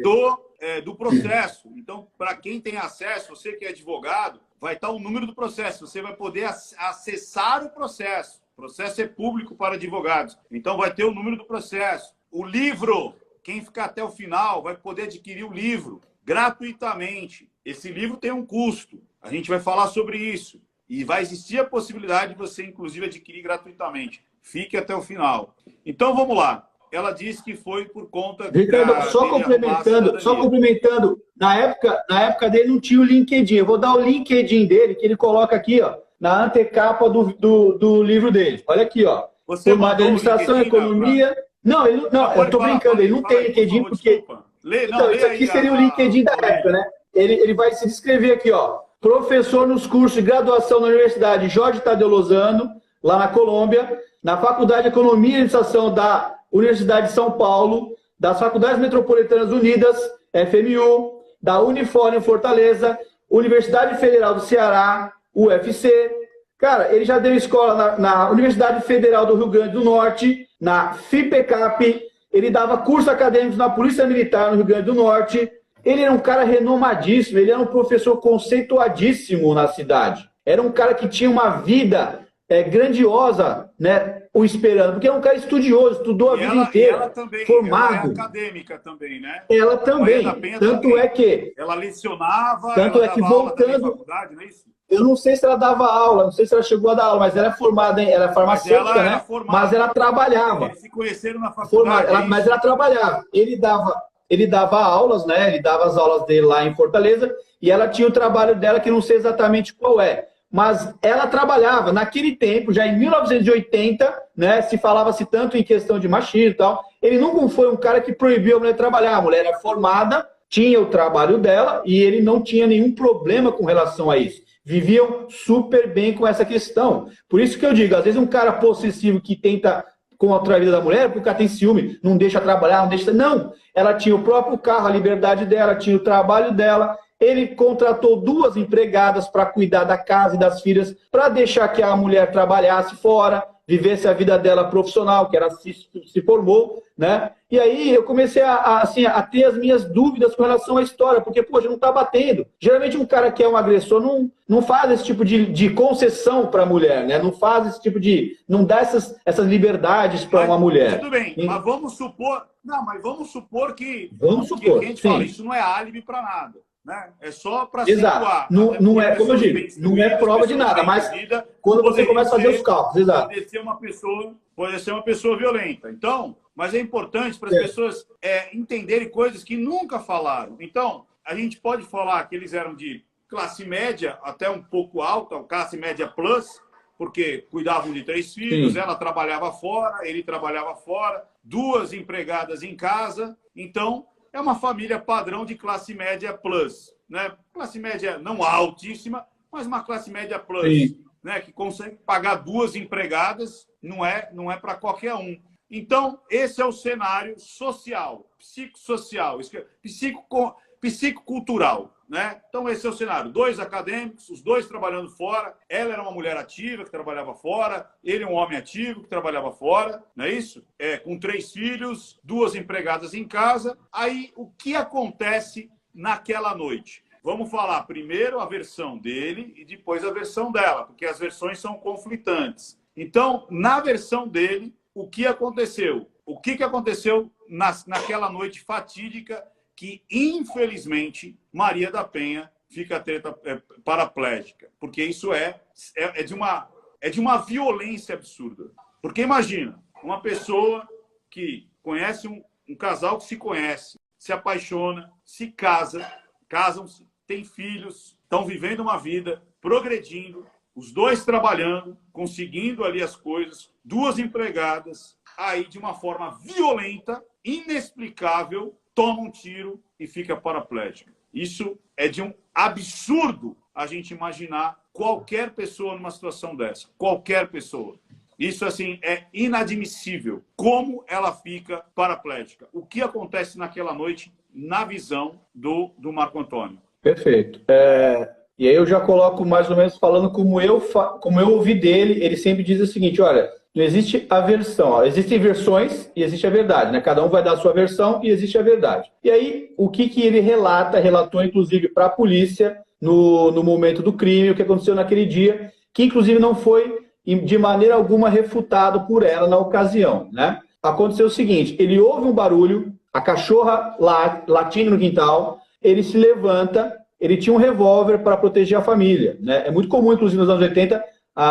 do processo. Então, para quem tem acesso, você que é advogado, vai estar o número do processo. Você vai poder acessar o processo. O processo é público para advogados. Então, vai ter o número do processo. O livro, quem ficar até o final vai poder adquirir o livro gratuitamente. Esse livro tem um custo. A gente vai falar sobre isso. E vai existir a possibilidade de você, inclusive, adquirir gratuitamente. Fique até o final. Então, vamos lá. Ela disse que foi por conta... Ricardo, só complementando. Na época dele não tinha o LinkedIn. Eu vou dar o LinkedIn dele, que ele coloca aqui, ó, na antecapa do livro dele. Olha aqui, ó. Você formado em administração, economia... Não, eu estou brincando, ele não tem LinkedIn porque... Então, isso aqui seria o LinkedIn da época, né? Ele vai se descrever aqui, ó. Professor nos cursos de graduação na Universidade Jorge Tadeu Lozano, lá na Colômbia, na Faculdade de Economia e Administração da Universidade de São Paulo, das Faculdades Metropolitanas Unidas, FMU, da Unifor em Fortaleza, Universidade Federal do Ceará, UFC. Cara, ele já deu escola na Universidade Federal do Rio Grande do Norte, na FIPECAP, ele dava cursos acadêmicos na Polícia Militar no Rio Grande do Norte. Ele era um cara renomadíssimo, ele era um professor conceituadíssimo na cidade. Era um cara que tinha uma vida grandiosa, né, o esperando, porque era um cara estudioso, estudou a vida inteira, ela também, formado. Ela é acadêmica também, né? Ela também, tanto também. É que... Ela lecionava, tanto ela é que dava aula também voltando... na faculdade, não é isso? Eu não sei se ela dava aula, não sei se ela chegou a dar aula, mas ela é formada, ela é farmacêutica, né? Mas ela trabalhava. Eles se conheceram na faculdade. Mas ela trabalhava. Ele dava aulas, né? Ele dava as aulas dele lá em Fortaleza e ela tinha o trabalho dela, que não sei exatamente qual é. Mas ela trabalhava. Naquele tempo, já em 1980, né? Se falava-se tanto em questão de machismo e tal. Ele nunca foi um cara que proibiu a mulher de trabalhar. A mulher era formada, tinha o trabalho dela e ele não tinha nenhum problema com relação a isso. Viviam super bem com essa questão. Por isso que eu digo, às vezes um cara possessivo que tenta contra a vida da mulher, porque o cara tem ciúme, não deixa trabalhar, não deixa... Não, ela tinha o próprio carro, a liberdade dela, tinha o trabalho dela. Ele contratou 2 empregadas para cuidar da casa e das filhas, para deixar que a mulher trabalhasse fora, vivesse a vida dela profissional, que ela se formou, né? E aí eu comecei a ter as minhas dúvidas com relação à história, porque, poxa, não está batendo. Geralmente um cara que é um agressor não faz esse tipo de concessão para a mulher, né? Não faz esse tipo de... não dá essas liberdades para uma mulher. Tudo bem, mas vamos supor... Não, mas vamos supor que... Vamos supor, que a gente fala, isso não é álibi para nada. Né? É só para situar. Não é, como eu digo, não é prova de nada, mas quando você começa a fazer os cálculos, exato. Pode ser uma pessoa violenta. Então, mas é importante para as pessoas entenderem coisas que nunca falaram. Então, a gente pode falar que eles eram de classe média até um pouco alta, classe média plus, porque cuidavam de 3 filhos, ela trabalhava fora, ele trabalhava fora, 2 empregadas em casa. Então, é uma família padrão de classe média plus, né? Classe média não altíssima, mas uma classe média plus, né? Que consegue pagar 2 empregadas, não é para qualquer um. Então, esse é o cenário social, psicossocial, psicocultural, né? Então, esse é o cenário. 2 acadêmicos, os 2 trabalhando fora. Ela era uma mulher ativa que trabalhava fora. Ele é um homem ativo que trabalhava fora, não é isso? Com 3 filhos, 2 empregadas em casa. Aí, o que acontece naquela noite? Vamos falar primeiro a versão dele e depois a versão dela, porque as versões são conflitantes. Então, na versão dele, o que aconteceu? O que aconteceu naquela noite fatídica que, infelizmente, Maria da Penha fica paraplégica. Porque isso é de uma violência absurda. Porque imagina, uma pessoa que conhece um casal que se conhece, se apaixona, se casam-se, têm filhos, estão vivendo uma vida, progredindo. Os dois trabalhando, conseguindo ali as coisas, duas empregadas, aí de uma forma violenta, inexplicável, toma um tiro e fica paraplégico. Isso é de um absurdo a gente imaginar qualquer pessoa numa situação dessa. Qualquer pessoa. Isso, assim, é inadmissível. Como ela fica paraplégica? O que acontece naquela noite na visão do Marco Antônio? Perfeito. E aí eu já coloco mais ou menos falando como eu ouvi dele. Ele sempre diz o seguinte, olha, não existe a versão. Ó, existem versões e existe a verdade, né? Cada um vai dar a sua versão e existe a verdade. E aí, o que ele relatou, inclusive, para a polícia no momento do crime, o que aconteceu naquele dia, que, inclusive, não foi de maneira alguma refutado por ela na ocasião, né? Aconteceu o seguinte, ele ouve um barulho, a cachorra latindo no quintal, ele se levanta, ele tinha um revólver para proteger a família, né? É muito comum, inclusive, nos anos 80,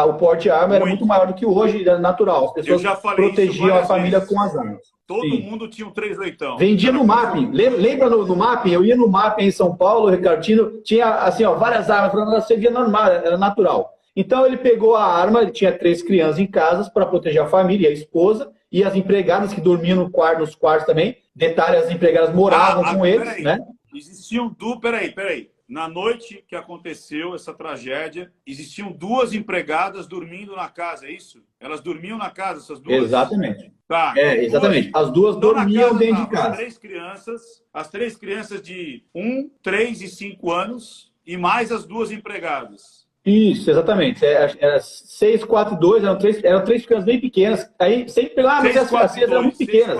o porte de arma era muito maior do que hoje, era natural. As pessoas protegiam a família com as armas. Todo mundo tinha um 38. Vendia no mapping. Lembra no mapping? Eu ia no mapping em São Paulo, Ricardinho, tinha assim, ó, várias armas, você via normal, era natural. Então ele pegou a arma, ele tinha 3 crianças em casa para proteger a família, a esposa e as empregadas que dormiam nos quartos também. Detalhe, as empregadas moravam com eles, né? Existiam Peraí. Na noite que aconteceu essa tragédia, existiam 2 empregadas dormindo na casa, é isso? Elas dormiam na casa, essas 2? Exatamente. Tá. Exatamente. As 2 dormiam dentro de casa. As 3 crianças de 1, 3 e 5 anos e mais as 2 empregadas. Isso, exatamente. Era 6, 4 e 2, eram 3 crianças bem pequenas. Aí sempre lá, mas as eram muito pequenas,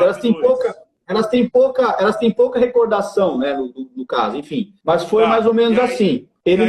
elas têm pouca recordação, né, no caso, enfim. Mas foi mais ou menos assim. Ele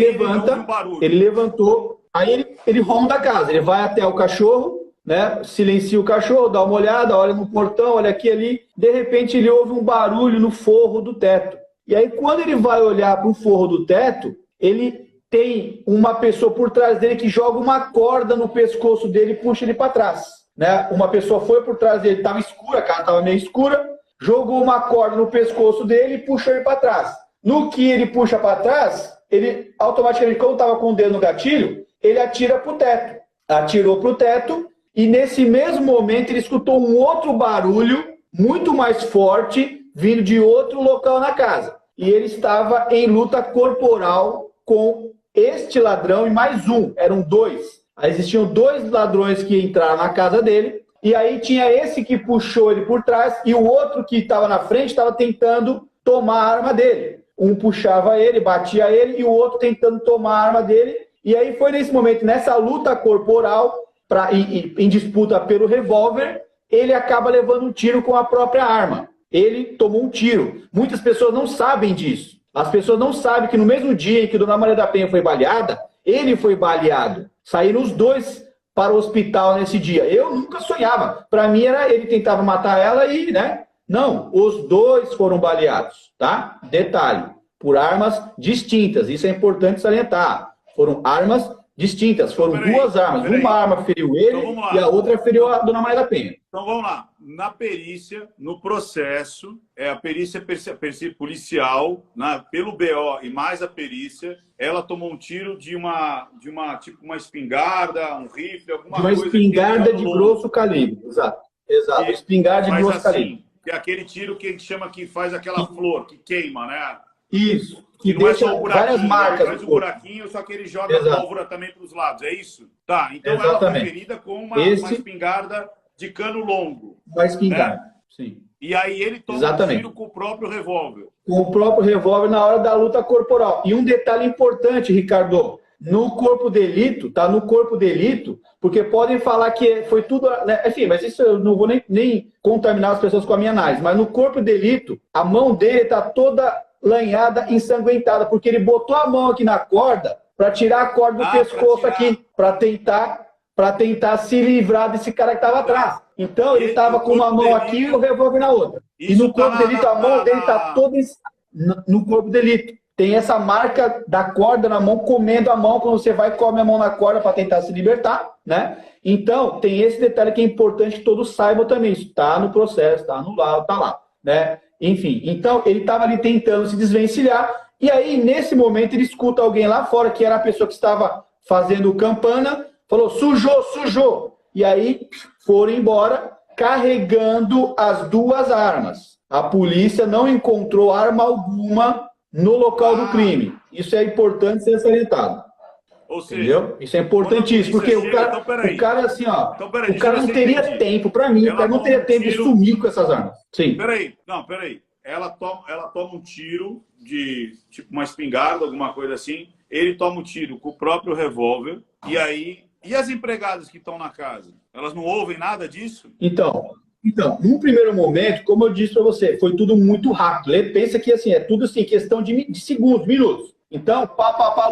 levantou, aí ele ronda a casa, ele vai até o cachorro, né, silencia o cachorro, dá uma olhada, olha no portão, olha aqui ali. De repente ele ouve um barulho no forro do teto. E aí quando ele vai olhar para o forro do teto, ele tem uma pessoa por trás dele que joga uma corda no pescoço dele e puxa ele para trás, né? Uma pessoa foi por trás dele, estava escura, a casa estava meio escura, jogou uma corda no pescoço dele e puxou ele para trás. No que ele puxa para trás, ele automaticamente, quando estava com o dedo no gatilho, ele atira para o teto. Atirou para o teto e nesse mesmo momento ele escutou um outro barulho muito mais forte vindo de outro local na casa. E ele estava em luta corporal com este ladrão e mais um, eram 2. Aí existiam 2 ladrões que entraram na casa dele, e aí tinha esse que puxou ele por trás, e o outro que estava na frente estava tentando tomar a arma dele. Um puxava ele, batia ele, e o outro tentando tomar a arma dele. E aí foi nesse momento, nessa luta corporal, em disputa pelo revólver, ele acaba levando um tiro com a própria arma. Ele tomou um tiro. Muitas pessoas não sabem disso. As pessoas não sabem que no mesmo dia em que Dona Maria da Penha foi baleada, ele foi baleado. Saíram os 2 para o hospital nesse dia. Eu nunca sonhava. Para mim era ele tentava matar ela e, né? Não, os 2 foram baleados, tá? Detalhe, por armas distintas. Isso é importante salientar. Foram armas distintas. Foram 2 armas. Uma arma feriu ele e a outra feriu a Dona Maria da Penha. Então vamos lá. Na perícia, no processo, a perícia policial, pelo BO e mais a perícia, ela tomou um tiro de uma tipo uma espingarda, um rifle, alguma coisa. Uma espingarda de grosso calibre, exato. Espingarda de grosso calibre. Que é aquele tiro que a gente chama que faz aquela flor, que queima, né? Isso. Que deixa várias marcas. Faz o buraquinho, só que ele joga a pólvora também para os lados, é isso? Tá, então ela foi ferida com uma espingarda de cano longo. Uma espingarda, sim. E aí ele toma um tiro com o próprio revólver. Com o próprio revólver na hora da luta corporal. E um detalhe importante, Ricardo, no corpo de delito, tá? No corpo de delito, porque podem falar que foi tudo, né? Enfim, mas isso eu não vou nem contaminar as pessoas com a minha análise, mas no corpo de delito, a mão dele tá toda lanhada, ensanguentada, porque ele botou a mão aqui na corda para tirar a corda do pescoço aqui, para tentar se livrar desse cara que estava atrás. Então, ele estava com uma mão aqui e o revólver na outra. E no corpo de delito, a mão dele está toda... No corpo de delito. Tem essa marca da corda na mão, comendo a mão, quando você vai e come a mão na corda para tentar se libertar, né? Então, tem esse detalhe que é importante que todos saibam também. Isso está no processo, está no laudo, está lá, né? Enfim, então, ele estava ali tentando se desvencilhar, e aí, nesse momento, ele escuta alguém lá fora, que era a pessoa que estava fazendo campana, falou, sujou, sujou. E aí foram embora carregando as duas armas. A polícia não encontrou arma alguma no local do crime. Isso é importante ser salientado. Ou seja, entendeu? Isso é importantíssimo, porque chega, o cara assim, ó, o cara não eu teria entendi. tempo, para mim, o cara não teria tempo de sumir com essas armas. Sim. Peraí. Ela toma um tiro de, tipo, uma espingarda, alguma coisa assim. Ele toma um tiro com o próprio revólver. E aí... E as empregadas que estão na casa? Elas não ouvem nada disso? Então, num primeiro momento, como eu disse para você, foi tudo muito rápido. Ele pensa que assim, é tudo assim, questão de segundos, minutos. Então,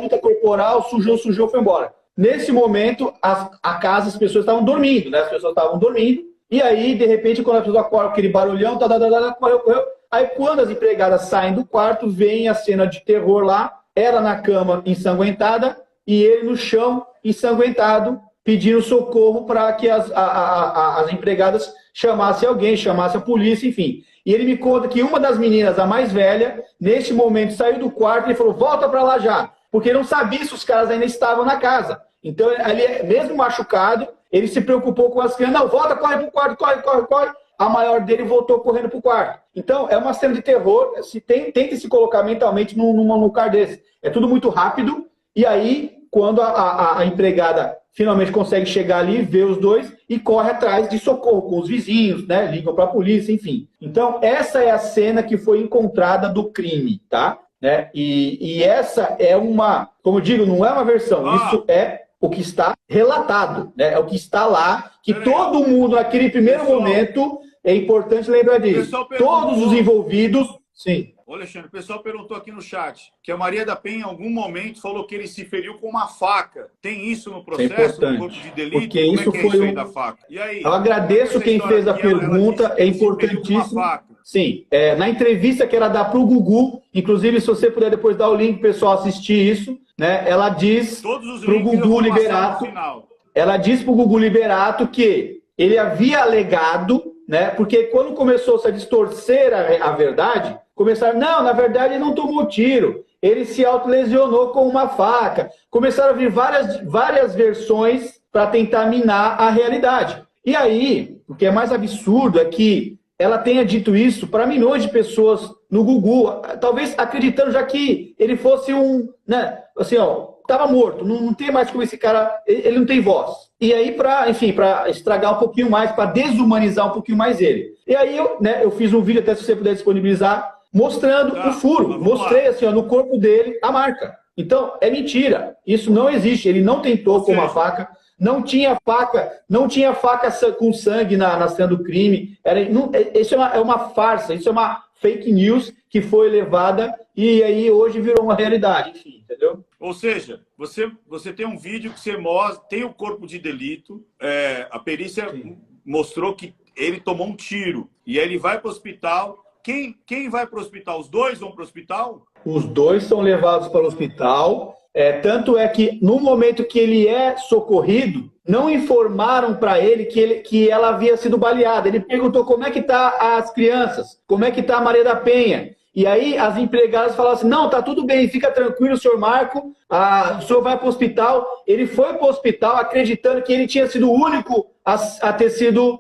luta corporal, sujou, foi embora. Nesse momento, a casa, as pessoas estavam dormindo, né? As pessoas estavam dormindo. E aí, de repente, quando a pessoa acorda, aquele barulhão, correu. Aí, quando as empregadas saem do quarto, vem a cena de terror lá, ela na cama ensanguentada e ele no chão ensanguentado, pedindo socorro para que as empregadas chamassem alguém, chamassem a polícia, enfim. E ele me conta que uma das meninas, a mais velha, neste momento saiu do quarto e falou, volta para lá já, porque não sabia se os caras ainda estavam na casa. Então, ele, mesmo machucado, ele se preocupou com as crianças, não, volta, corre para o quarto, corre. A maior dele voltou correndo para o quarto. Então, é uma cena de terror, tente se colocar mentalmente num lugar desse. É tudo muito rápido, e aí, quando a empregada finalmente consegue chegar ali, vê os dois e corre atrás de socorro com os vizinhos, né? Ligam para a polícia, enfim. Então, essa é a cena que foi encontrada do crime, tá? Né? E essa é uma, como eu digo, não é uma versão, isso é o que está relatado, né? É o que está lá, que todo mundo, naquele primeiro momento, é importante lembrar disso. Todos os envolvidos, sim. Ô, Alexandre, o pessoal perguntou aqui no chat que a Maria da Penha, em algum momento, falou que ele se feriu com uma faca. Tem isso no processo do corpo de delito? Porque isso foi isso aí da faca? E aí? Eu agradeço quem fez a pergunta, é importantíssimo. Sim, na entrevista que ela dá para o Gugu, inclusive, se você puder depois dar o link para o pessoal assistir isso, né? Ela diz para o Gugu Liberato, que ele havia alegado, né? Porque quando começou-se a distorcer a verdade, começaram, não, na verdade ele não tomou tiro, ele se autolesionou com uma faca. Começaram a vir várias versões para tentar minar a realidade. E aí, o que é mais absurdo é que ela tenha dito isso para milhões de pessoas no Gugu, talvez acreditando já que ele fosse né, assim, ó, estava morto, não tem mais como esse cara, ele não tem voz. E aí, para estragar um pouquinho mais, para desumanizar um pouquinho mais ele. E aí, eu fiz um vídeo, até se você puder disponibilizar, mostrando o furo. Mostrei, assim, ó, no corpo dele, a marca. Então, é mentira. Isso não existe. Ele não tentou com uma faca. Não tinha faca com sangue na cena do crime. Isso é uma farsa, isso é uma fake news que foi levada e aí hoje virou uma realidade, enfim, entendeu? Ou seja, você tem um vídeo que você mostra, tem o corpo de delito, a perícia mostrou que ele tomou um tiro e aí ele vai para o hospital. Quem vai para o hospital? Os dois vão para o hospital? Os dois são levados para o hospital. Tanto é que no momento que ele é socorrido, não informaram para ele que ela havia sido baleada. Ele perguntou como é que tá as crianças, como é que tá a Maria da Penha. E aí as empregadas falaram assim, não, tá tudo bem, fica tranquilo, senhor Marco, o senhor vai para o hospital. Ele foi para o hospital acreditando que ele tinha sido o único a ter sido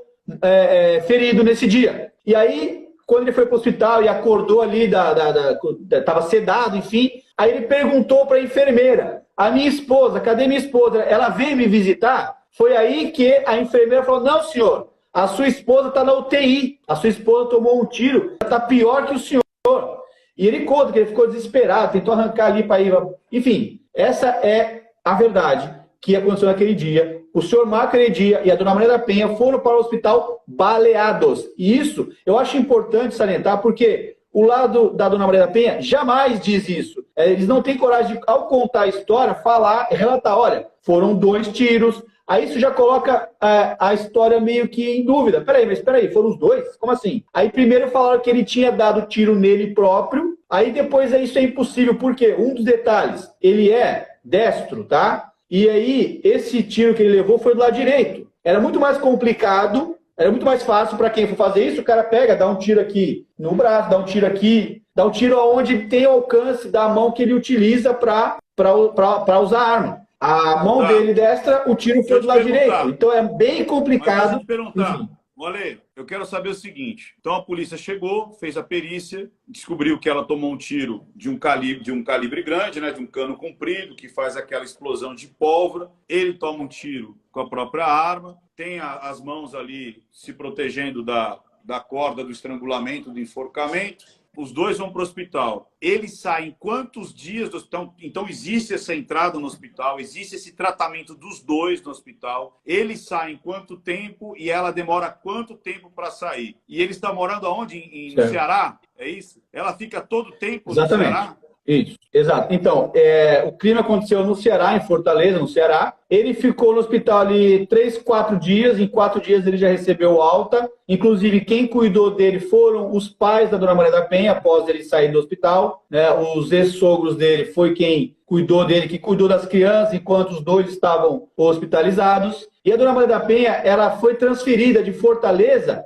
ferido nesse dia. E aí, quando ele foi para o hospital e acordou ali, estava sedado, enfim, aí ele perguntou para a enfermeira, a minha esposa, cadê minha esposa? Ela veio me visitar? Foi aí que a enfermeira falou, não, senhor, a sua esposa está na UTI, a sua esposa tomou um tiro, está pior que o senhor. E ele conta que ele ficou desesperado, tentou arrancar ali para ir. Enfim, essa é a verdade que aconteceu naquele dia. O senhor Marco Heredia e a dona Maria da Penha foram para o hospital baleados. E isso eu acho importante salientar, porque o lado da dona Maria da Penha jamais diz isso. Eles não têm coragem de, ao contar a história, falar, relatar, olha, foram 2 tiros. Aí isso já coloca a história meio que em dúvida. Peraí, foram os 2? Como assim? Aí primeiro falaram que ele tinha dado tiro nele próprio, aí depois isso é impossível, porque um dos detalhes, ele é destro, tá? E aí esse tiro que ele levou foi do lado direito. Era muito mais complicado, era muito mais fácil para quem for fazer isso, o cara pega, dá um tiro aqui no braço, dá um tiro aqui, dá um tiro onde tem o alcance da mão que ele utiliza para usar a arma. A mão dele destra, o tiro foi do lado direito. Então é bem complicado. Mas deixa eu te perguntar, olha, eu quero saber o seguinte. Então a polícia chegou, fez a perícia, descobriu que ela tomou um tiro de um calibre grande, né, de um cano comprido, que faz aquela explosão de pólvora. Ele toma um tiro com a própria arma, tem as mãos ali se protegendo da corda do estrangulamento, do enforcamento. Os dois vão para o hospital. Eles saem quantos dias do hospital? Então, existe essa entrada no hospital, existe esse tratamento dos dois no hospital. Eles saem quanto tempo e ela demora quanto tempo para sair? E ele está morando aonde? No Ceará? É isso? Ela fica todo tempo no Ceará? Isso, exato. Então, o crime aconteceu no Ceará, em Fortaleza, no Ceará. Ele ficou no hospital ali 3, 4 dias. Em 4 dias ele já recebeu alta. Inclusive, quem cuidou dele foram os pais da Dona Maria da Penha, após ele sair do hospital. Né? Os ex-sogros dele foi quem cuidou dele, que cuidou das crianças, enquanto os dois estavam hospitalizados. E a Dona Maria da Penha, ela foi transferida de Fortaleza,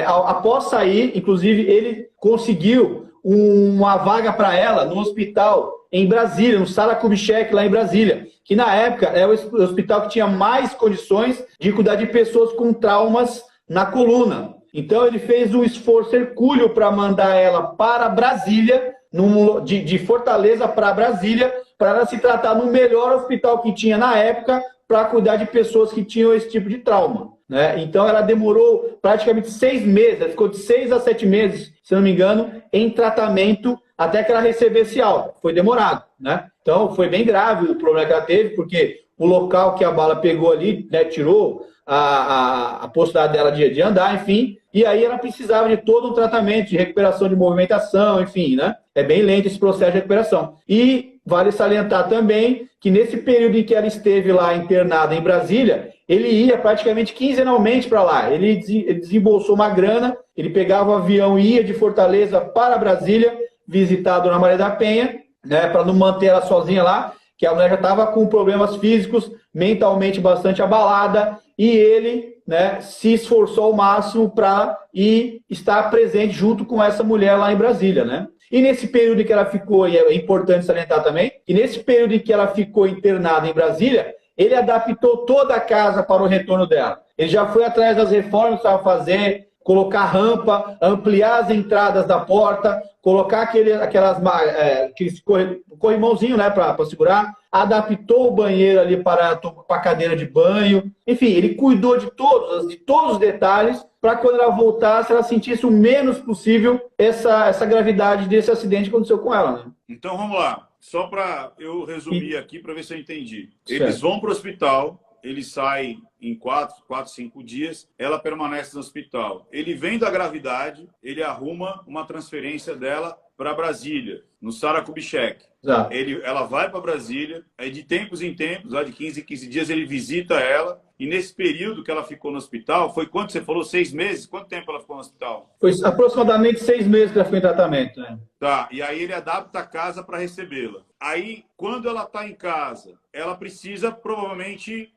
após sair. Inclusive, ele conseguiu uma vaga para ela no hospital em Brasília, no Sara Kubitschek, lá em Brasília, que na época era o hospital que tinha mais condições de cuidar de pessoas com traumas na coluna. Então ele fez um esforço hercúleo para mandar ela para Brasília, de Fortaleza para Brasília, para ela se tratar no melhor hospital que tinha na época para cuidar de pessoas que tinham esse tipo de trauma. Né? Então ela demorou praticamente 6 meses, ela ficou de 6 a 7 meses, se não me engano, em tratamento até que ela recebesse alta. Foi demorado, né? Então foi bem grave o problema que ela teve, porque o local que a bala pegou ali, né, tirou a possibilidade dela de andar, enfim, e aí ela precisava de todo um tratamento de recuperação de movimentação, enfim, né? É bem lento esse processo de recuperação. E vale salientar também que nesse período em que ela esteve lá internada em Brasília, ele ia praticamente quinzenalmente para lá. Ele desembolsou uma grana, ele pegava o avião e ia de Fortaleza para Brasília visitar a Dona Maria da Penha, né, para não manter ela sozinha lá, que a mulher já estava com problemas físicos, mentalmente bastante abalada, e ele, né, se esforçou ao máximo para estar presente junto com essa mulher lá em Brasília, né? E nesse período em que ela ficou, e é importante salientar também, que nesse período em que ela ficou internada em Brasília, ele adaptou toda a casa para o retorno dela. Ele já foi atrás das reformas que estava fazer, colocar rampa, ampliar as entradas da porta, colocar aqueles corrimãozinho, né, para segurar, adaptou o banheiro ali para a cadeira de banho. Enfim, ele cuidou de todos os detalhes para quando ela voltasse, ela sentisse o menos possível essa gravidade desse acidente que aconteceu com ela. Né? Então, vamos lá. Só para eu resumir aqui, para ver se eu entendi. Eles vão para o hospital, ele sai em 4, 5 dias, ela permanece no hospital. Ele vem da gravidade, ele arruma uma transferência dela para Brasília, no Sara Kubitschek. Ela vai para Brasília, aí de tempos em tempos, de 15 em 15 dias, ele visita ela. E nesse período que ela ficou no hospital, foi quanto você falou? 6 meses? Quanto tempo ela ficou no hospital? Foi aproximadamente 6 meses que ela ficou em tratamento. Né? Tá, e aí ele adapta a casa para recebê-la. Aí, quando ela está em casa, ela precisa provavelmente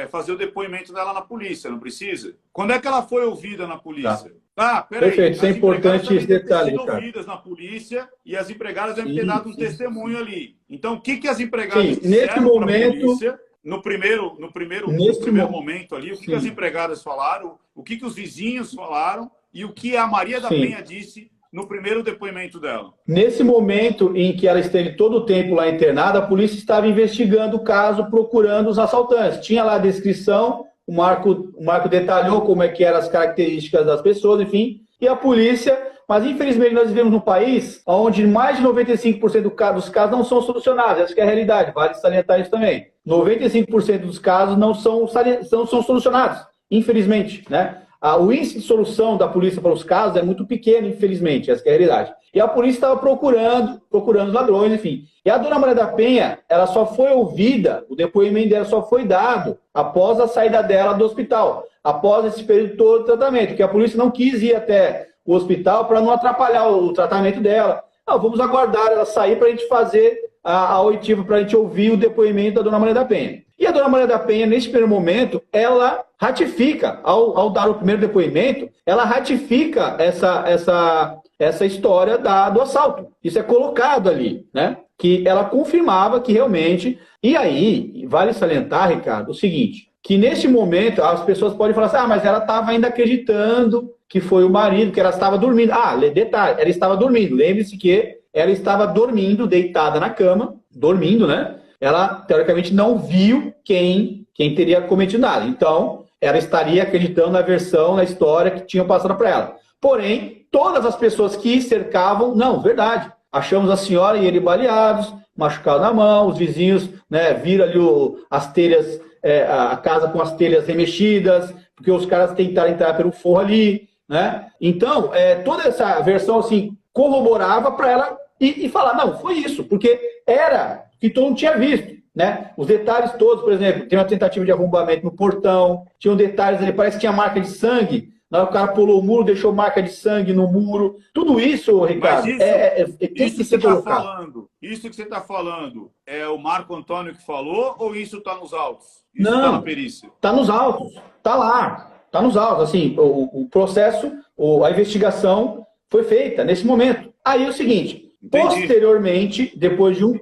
fazer o depoimento dela na polícia, não precisa? Quando é que ela foi ouvida na polícia? Peraí. Perfeito, isso é importante esse detalhe, Ricardo. Ouvidas na polícia e as empregadas devem ter dado um testemunho ali. Então, o que as empregadas disseram para a polícia? No primeiro momento ali, o que as empregadas falaram, o que os vizinhos falaram e o que a Maria da Penha disse no primeiro depoimento dela. Nesse momento em que ela esteve todo o tempo lá internada, a polícia estava investigando o caso, procurando os assaltantes. Tinha lá a descrição, o Marco detalhou como é que eram as características das pessoas, enfim, e a polícia... Mas, infelizmente, nós vivemos num país onde mais de 95% dos casos não são solucionados. Essa é a realidade, vale salientar isso também. 95% dos casos não são solucionados, infelizmente. Né? O índice de solução da polícia para os casos é muito pequeno, infelizmente, essa é a realidade. E a polícia estava procurando os ladrões, enfim. E a Dona Maria da Penha, ela só foi ouvida, o depoimento dela só foi dado após a saída dela do hospital, após esse período todo de tratamento, porque a polícia não quis ir até o hospital para não atrapalhar o tratamento dela. Não, vamos aguardar ela sair para a gente fazer a oitiva, para a gente ouvir o depoimento da Dona Maria da Penha. E a Dona Maria da Penha, nesse primeiro momento, ela ratifica, ao dar o primeiro depoimento, ela ratifica essa história do assalto. Isso é colocado ali, né? que ela confirmava que realmente... E aí, vale salientar, Ricardo, o seguinte, que nesse momento as pessoas podem falar assim, mas ela estava ainda acreditando que foi o marido, que ela estava dormindo. Detalhe, ela estava dormindo. Lembre-se que ela estava dormindo, deitada na cama, dormindo, né? Ela, teoricamente, não viu quem teria cometido nada. Então, ela estaria acreditando na versão, na história que tinham passado para ela. Porém, todas as pessoas que cercavam, não, verdade. Achamos a senhora e ele baleados, machucado na mão, os vizinhos, né, viram ali as telhas, a casa com as telhas remexidas, porque os caras tentaram entrar pelo forro ali, né? Então, toda essa versão, assim, corroborava para ela e falar, não, foi isso, porque era que todo mundo tinha visto, né? Os detalhes todos, por exemplo, tem uma tentativa de arrombamento no portão, tinham detalhes ali, parece que tinha marca de sangue, na hora que o cara pulou o muro, deixou marca de sangue no muro. Tudo isso, Ricardo, tem que ser colocado. Isso que você está falando, é o Marco Antônio que falou ou isso está nos autos? Isso não, está na perícia? Está nos autos, está lá, está nos autos. Assim, o processo, a investigação foi feita nesse momento. Aí é o seguinte, entendi. Posteriormente, depois de um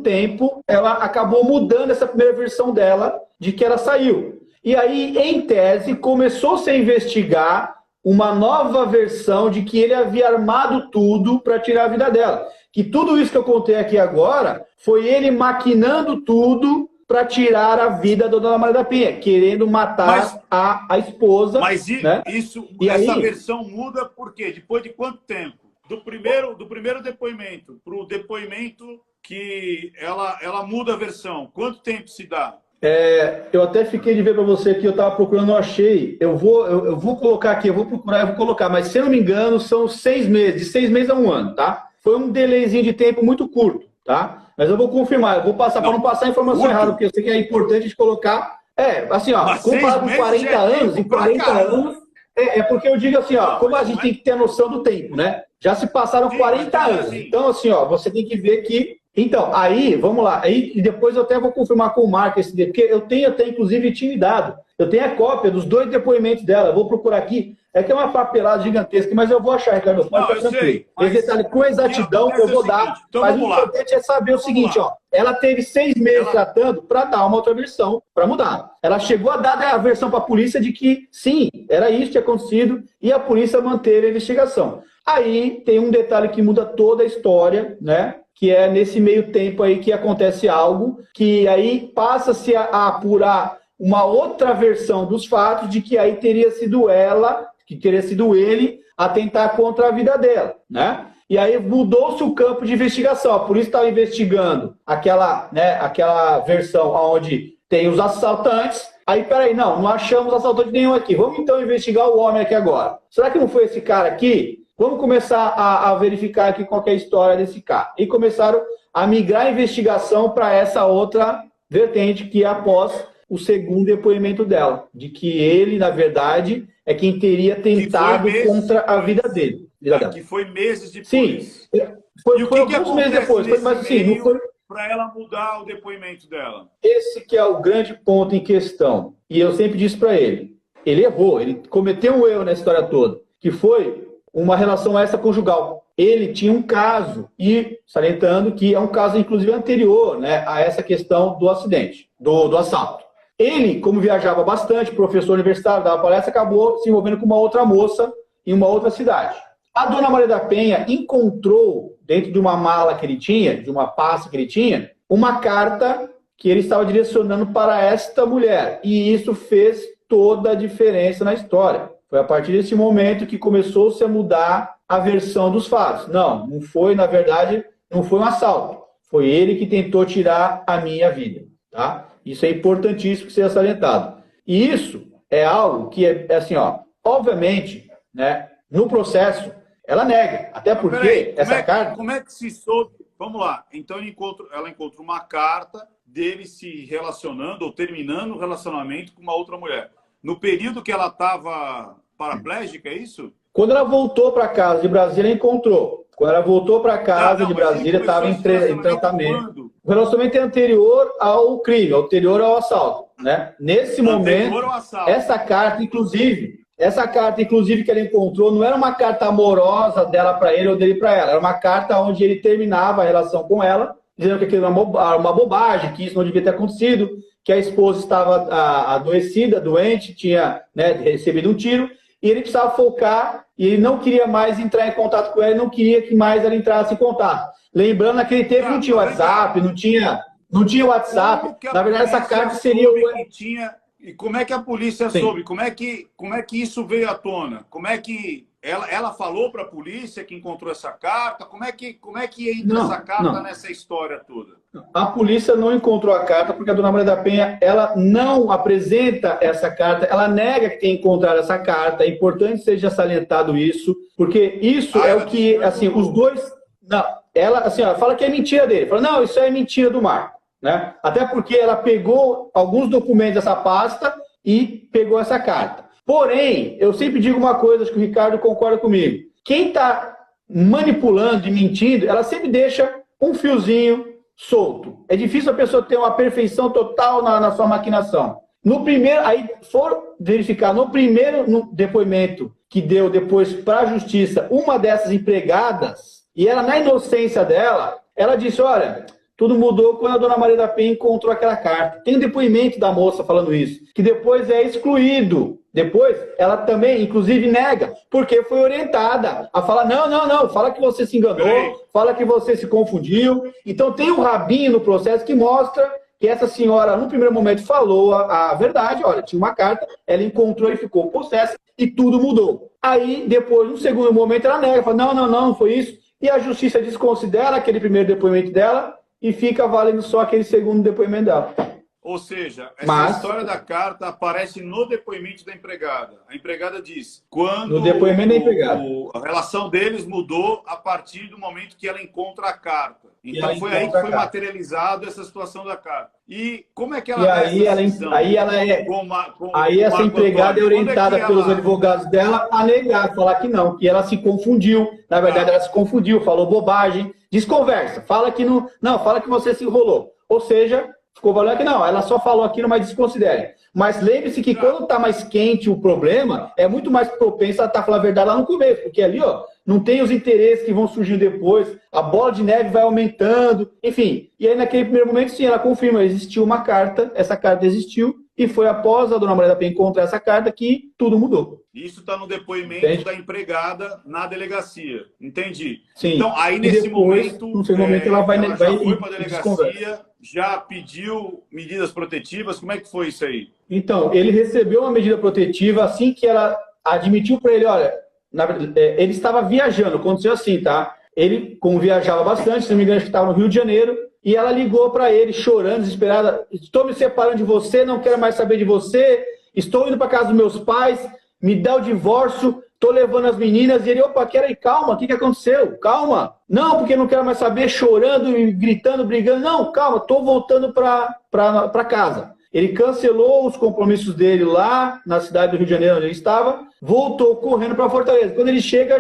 tempo, ela acabou mudando essa primeira versão dela de que ela saiu. E aí, em tese, começou-se a investigar uma nova versão de que ele havia armado tudo para tirar a vida dela. Que tudo isso que eu contei aqui agora foi ele maquinando tudo para tirar a vida da Dona Maria da Penha, querendo matar a esposa. Mas né? Essa versão muda por quê? Depois de quanto tempo? Do primeiro depoimento para o depoimento que ela muda a versão. Quanto tempo se dá? Eu até fiquei de ver para você que eu estava procurando, não achei. Eu vou colocar aqui, eu vou procurar, eu vou colocar, mas se eu não me engano, são 6 meses, de 6 meses a 1 ano, tá? Foi um delayzinho de tempo muito curto, tá? Mas eu vou confirmar, eu vou passar para não passar a informação errada, porque eu sei que é importante a gente colocar. Assim, ó, comparado com 40 anos, em 40 anos, porque eu digo assim, ó, como a gente tem que ter a noção do tempo, né? Já se passaram 40 anos. Então, assim, ó, você tem que ver que. Então, aí, vamos lá. Aí, e depois eu até vou confirmar com o Marco esse porque eu tenho até, inclusive, intimidado. Eu tenho a cópia dos 2 depoimentos dela. Eu vou procurar aqui. É que é uma papelada gigantesca, mas eu vou achar, Ricardo. Pode ficar tranquilo. Esse detalhe com exatidão eu vou dar. Então, mas o importante é saber o seguinte, ó. Ela teve 6 meses tratando para dar uma outra versão, para mudar. Ela chegou a dar a versão para a polícia de que, sim, era isso que tinha acontecido e a polícia manteve a investigação. Aí tem um detalhe que muda toda a história, né? Que é nesse meio tempo aí que acontece algo, que aí passa-se a apurar uma outra versão dos fatos de que aí teria sido ela, que teria sido ele, a tentar contra a vida dela, né? E aí mudou-se o campo de investigação. A polícia estava investigando aquela versão onde tem os assaltantes. Aí, peraí, não achamos assaltante nenhum aqui. Vamos então investigar o homem aqui agora. Será que não foi esse cara aqui? Vamos começar a verificar aqui qual que é a história desse cara. E começaram a migrar a investigação para essa outra vertente, que é após o segundo depoimento dela, de que ele, na verdade, é quem teria tentado contra a vida dele. Que foi meses depois. Sim, foi alguns meses depois. Mas assim, não foi... Para ela mudar o depoimento dela. Esse que é o grande ponto em questão. E eu sempre disse para ele, ele errou, ele cometeu um erro nessa história toda, que foi uma relação extraconjugal. Ele tinha um caso, e salientando que é um caso, inclusive, anterior, né, a essa questão do acidente, do assalto. Ele, como viajava bastante, professor universitário, dava palestra, acabou se envolvendo com uma outra moça em uma outra cidade. A Dona Maria da Penha encontrou, dentro de uma mala que ele tinha, de uma pasta que ele tinha, uma carta que ele estava direcionando para esta mulher. E isso fez toda a diferença na história. Foi a partir desse momento que começou-se a mudar a versão dos fatos. Não foi, na verdade, não foi um assalto. Foi ele que tentou tirar a minha vida. Tá? Isso é importantíssimo que seja salientado. E isso é algo que é assim, ó, obviamente, né, no processo, ela nega. Até porque carta... Como é que se soube? Vamos lá. Então ela encontra uma carta dele se relacionando ou terminando o relacionamento com uma outra mulher. No período que ela estava paraplégica, é isso? Quando ela voltou para casa de Brasília, encontrou. Quando ela voltou para casa de Brasília, estava em tratamento. Quando? O relacionamento é anterior ao crime, anterior ao assalto. Né? Nesse momento, essa carta, inclusive, Essa carta, inclusive, que ela encontrou, não era uma carta amorosa dela para ele ou dele para ela. Era uma carta onde ele terminava a relação com ela, dizendo que aquilo era uma bobagem, que isso não devia ter acontecido, que a esposa estava adoecida, doente, tinha, né, recebido um tiro, e ele precisava focar, e ele não queria mais entrar em contato com ela, não queria que mais ela entrasse em contato. Lembrando que ele teve, não tinha WhatsApp, não tinha WhatsApp. Na verdade, essa carta seria... E como é que a polícia soube? Como é que isso veio à tona? Como é que ela falou para a polícia que encontrou essa carta? Como é que entra essa carta nessa história toda? A polícia não encontrou a carta porque a dona Maria da Penha, ela não apresenta essa carta, ela nega que tenha encontrado essa carta. É importante seja salientado isso, porque isso é o que, assim, os dois... Não, ela, assim, ela fala que é mentira dele. Fala, não, isso é mentira do Marco. Né? Até porque ela pegou alguns documentos dessa pasta e pegou essa carta. Porém, eu sempre digo uma coisa, acho que o Ricardo concorda comigo. Quem está manipulando e mentindo, ela sempre deixa um fiozinho solto. É difícil a pessoa ter uma perfeição total na sua maquinação. No primeiro, aí for verificar, no primeiro depoimento que deu depois para a justiça, uma dessas empregadas, e ela, na inocência dela, ela disse, olha... Tudo mudou quando a dona Maria da Penha encontrou aquela carta. Tem um depoimento da moça falando isso, que depois é excluído. Depois, ela também, inclusive, nega, porque foi orientada a falar, não, fala que você se enganou, fala que você se confundiu. Então, tem um rabinho no processo que mostra que essa senhora, no primeiro momento, falou a verdade. Olha, tinha uma carta, ela encontrou e ficou possessa, e tudo mudou. Aí, depois, no segundo momento, ela nega, fala, não foi isso. E a justiça desconsidera aquele primeiro depoimento dela, e fica valendo só aquele segundo depoimento dela. Ou seja, essa história da carta aparece no depoimento da empregada. A empregada diz, quando no depoimento da empregada. A relação deles mudou a partir do momento que ela encontra a carta. Então foi aí que foi materializado essa situação da carta. E como é que ela... Aí essa empregada é orientada pelos advogados dela a negar, falar que não, que ela se confundiu. Na verdade, ela se confundiu, falou bobagem. Desconversa, fala que fala que você se enrolou. Ou seja, ficou valendo que não, ela só falou aquilo, mas desconsidere. Mas lembre-se que quando está mais quente o problema, é muito mais propenso a estar falando a verdade lá no começo, porque ali, ó, não tem os interesses que vão surgindo depois, a bola de neve vai aumentando, enfim. E aí, naquele primeiro momento, sim, ela confirma, existiu uma carta, essa carta existiu, e foi após a dona Maria da Penha encontrar essa carta que tudo mudou. Isso está no depoimento da empregada na delegacia. Entendi. Sim. Então, aí nesse momento, ela vai já foi para a delegacia, já pediu medidas protetivas. Como é que foi isso aí? Então, ele recebeu uma medida protetiva assim que ela admitiu para ele, olha, ele estava viajando, aconteceu assim, tá? Ele, como viajava bastante, se não me engano, estava no Rio de Janeiro, e ela ligou para ele, chorando, desesperada, estou me separando de você, não quero mais saber de você, estou indo para casa dos meus pais, me dá o divórcio, estou levando as meninas, e ele, opa, calma, o que aconteceu? Calma. Não, porque não quero mais saber, chorando, gritando, brigando. Não, calma, estou voltando para casa. Ele cancelou os compromissos dele lá na cidade do Rio de Janeiro, onde ele estava, voltou correndo para Fortaleza. Quando ele chega,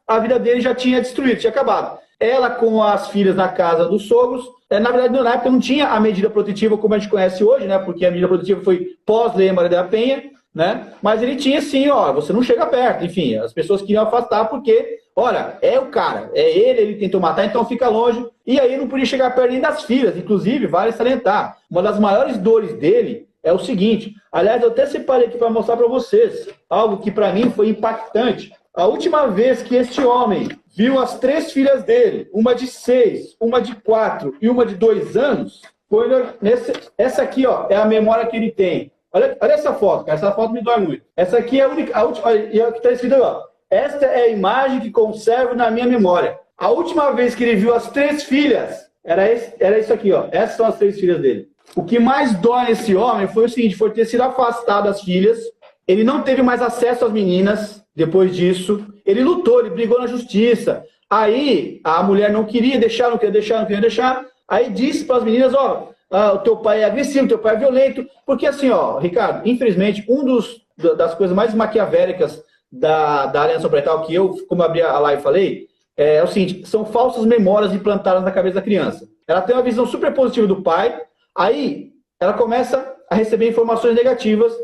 a vida dele já tinha destruído, tinha acabado. Ela com as filhas na casa dos sogros, na verdade, na época não tinha a medida protetiva como a gente conhece hoje, né? Porque a medida protetiva foi pós-lei Maria da Penha, né? Mas ele tinha sim, ó, você não chega perto, enfim, as pessoas queriam afastar porque, olha, é o cara, é ele tentou matar, então fica longe. E aí não podia chegar perto nem das filhas, inclusive, vale salientar, uma das maiores dores dele é o seguinte, aliás, eu até separei aqui para mostrar para vocês, algo que para mim foi impactante. A última vez que este homem viu as 3 filhas dele, uma de 6, uma de 4 e uma de 2 anos, foi essa aqui, ó, é a memória que ele tem. Olha essa foto, cara. Essa foto me dói muito. Essa aqui é a única, a última, e é o que está escrito aí, ó. Esta é a imagem que conservo na minha memória. A última vez que ele viu as 3 filhas, era isso aqui, ó. Essas são as 3 filhas dele. O que mais dói nesse homem foi o seguinte, foi ter sido afastado das filhas. Ele não teve mais acesso às meninas depois disso. Ele lutou, ele brigou na justiça. Aí a mulher não queria deixar. Aí disse para as meninas, ó, o teu pai é agressivo, o teu pai é violento. Porque assim, ó, Ricardo, infelizmente, das coisas mais maquiavélicas da Aliança Parental, que eu, como abri a live, falei, é o seguinte, são falsas memórias implantadas na cabeça da criança. Ela tem uma visão super positiva do pai, aí ela começa a receber informações negativas.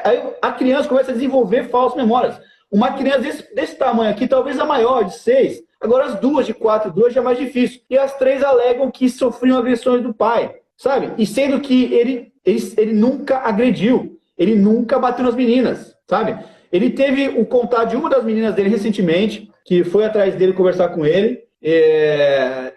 Aí a criança começa a desenvolver falsas memórias. Uma criança desse tamanho aqui, talvez a maior, de 6, agora as duas de 4 e 2 já é mais difícil. E as 3 alegam que sofriam agressões do pai, sabe? E sendo que ele nunca agrediu, ele nunca bateu nas meninas, sabe? Ele teve o contato de uma das meninas dele recentemente, que foi atrás dele conversar com ele.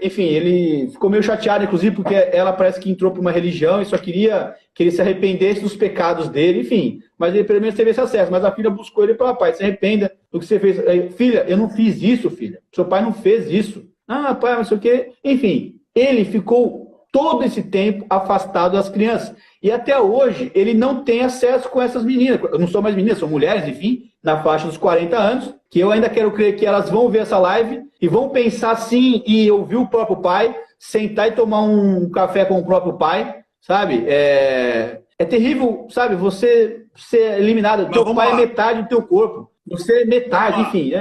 Enfim, ele ficou meio chateado, inclusive, porque ela parece que entrou para uma religião e só queria que ele se arrependesse dos pecados dele, enfim. Mas ele pelo menos teve esse acesso. Mas a filha buscou ele e falou: pai, se arrependa do que você fez. Filha, eu não fiz isso, filha. Seu pai não fez isso. Ah, pai, não sei o quê. Enfim, ele ficou todo esse tempo afastado das crianças. E até hoje ele não tem acesso com essas meninas. Não são mais meninas, são mulheres, enfim, na faixa dos 40 anos, que eu ainda quero crer que elas vão ver essa live e vão pensar sim e ouvir o próprio pai, sentar e tomar um café com o próprio pai, sabe? É terrível, sabe? Você ser eliminado. Teu pai é metade do teu corpo. Você é metade, enfim.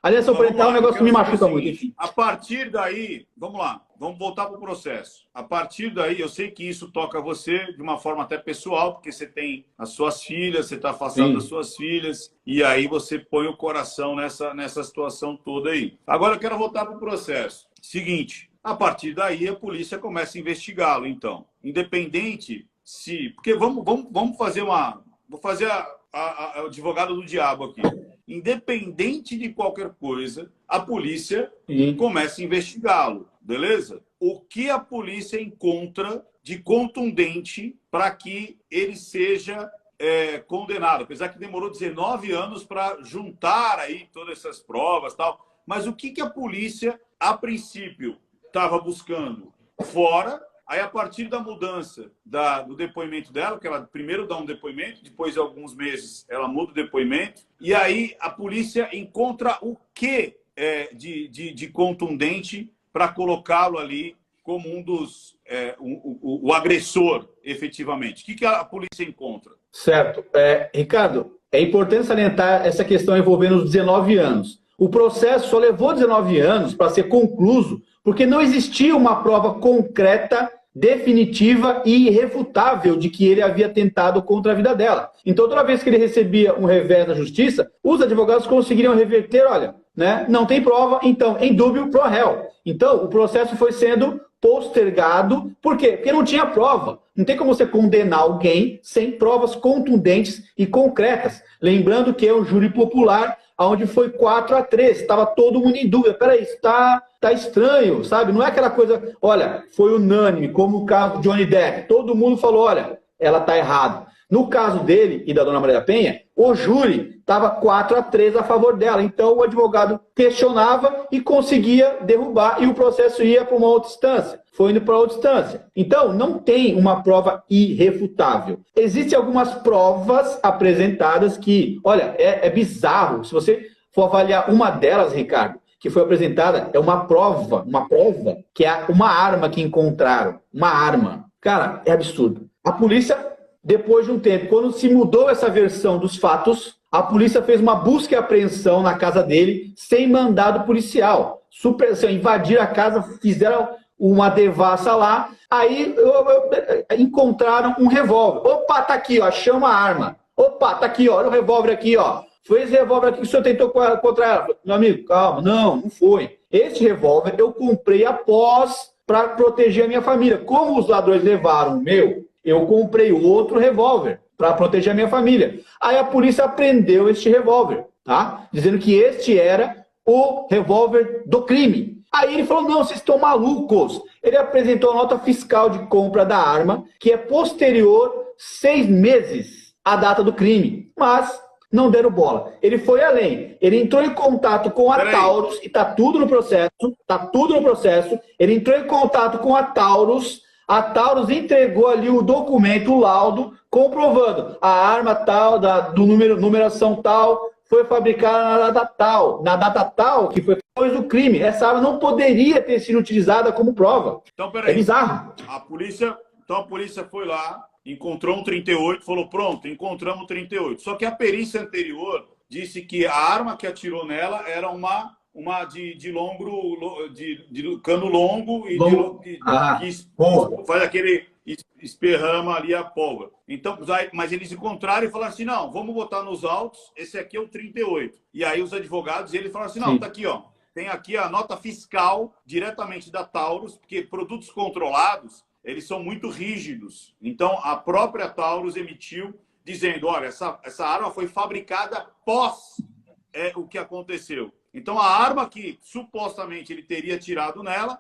Aliança parental é um negócio que me machuca muito, enfim. A partir daí, vamos lá, vamos voltar para o processo. A partir daí, eu sei que isso toca você de uma forma até pessoal, porque você tem as suas filhas, você está afastado das suas filhas, e aí você põe o coração nessa situação toda aí. Agora eu quero voltar para o processo. Seguinte, a partir daí a polícia começa a investigá-lo, então. Independente se... Porque vamos fazer uma... Vou fazer o advogado do diabo aqui. Independente de qualquer coisa, a polícia começa a investigá-lo, beleza? O que a polícia encontra de contundente para que ele seja condenado? Apesar que demorou 19 anos para juntar aí todas essas provas e tal. Mas o que a polícia, a princípio, estava buscando? Fora... Aí, a partir da mudança do depoimento dela, que ela primeiro dá um depoimento, depois de alguns meses ela muda o depoimento, e aí a polícia encontra o que de contundente para colocá-lo ali como um dos... o agressor, efetivamente. O que a polícia encontra? Certo. Ricardo, é importante salientar essa questão envolvendo os 19 anos. O processo só levou 19 anos para ser concluído porque não existia uma prova concreta, definitiva e irrefutável de que ele havia tentado contra a vida dela. Então, toda vez que ele recebia um revés da justiça, os advogados conseguiriam reverter, olha, né, não tem prova, então, em dúbio pro réu. Então, o processo foi sendo postergado. Por quê? Porque não tinha prova. Não tem como você condenar alguém sem provas contundentes e concretas. Lembrando que é um júri popular, onde foi 4-3, estava todo mundo em dúvida. Peraí, isso tá estranho, sabe? Não é aquela coisa, olha, foi unânime, como o caso do Johnny Depp. Todo mundo falou, olha, ela tá errada. No caso dele e da dona Maria da Penha, o júri estava 4-3 a favor dela. Então o advogado questionava e conseguia derrubar e o processo ia para uma outra instância. Foi indo para outra instância. Então não tem uma prova irrefutável. Existem algumas provas apresentadas que, olha, é bizarro. Se você for avaliar uma delas, Ricardo, que foi apresentada, é uma prova, que é uma arma que encontraram. Uma arma. Cara, é absurdo. A polícia... Depois de um tempo, quando se mudou essa versão dos fatos, a polícia fez uma busca e apreensão na casa dele sem mandado policial. Invadiram a casa, fizeram uma devassa lá, aí encontraram um revólver. Opa, tá aqui, ó, chama a arma. Opa, tá aqui, ó, olha o revólver aqui, ó. Foi esse revólver aqui que o senhor tentou contra ela. Meu amigo, calma, não foi. Esse revólver eu comprei após para proteger a minha família. Como os ladrões levaram o meu, eu comprei outro revólver para proteger a minha família. Aí a polícia apreendeu este revólver, tá? Dizendo que este era o revólver do crime. Aí ele falou, não, vocês estão malucos. Ele apresentou a nota fiscal de compra da arma, que é posterior 6 meses à data do crime. Mas não deram bola. Ele foi além. Ele entrou em contato com a Taurus, e tá tudo no processo, Ele entrou em contato com a Taurus entregou ali o documento, o laudo, comprovando a arma tal, do numeração tal, foi fabricada na data tal, que foi depois do crime. Essa arma não poderia ter sido utilizada como prova. Então, peraí. É bizarro. A polícia foi lá, encontrou um 38, falou, pronto, encontramos um 38. Só que a perícia anterior disse que a arma que atirou nela era uma de cano longo e que faz aquele esperrama ali a pólvora. Então, mas eles encontraram e falaram assim, não, vamos botar nos autos, esse aqui é o 38. E aí os advogados, eles falaram assim, não, tá aqui, ó, tem aqui a nota fiscal diretamente da Taurus, porque produtos controlados, eles são muito rígidos. Então, a própria Taurus emitiu dizendo, olha, essa arma foi fabricada após o que aconteceu. Então, a arma que supostamente ele teria tirado nela,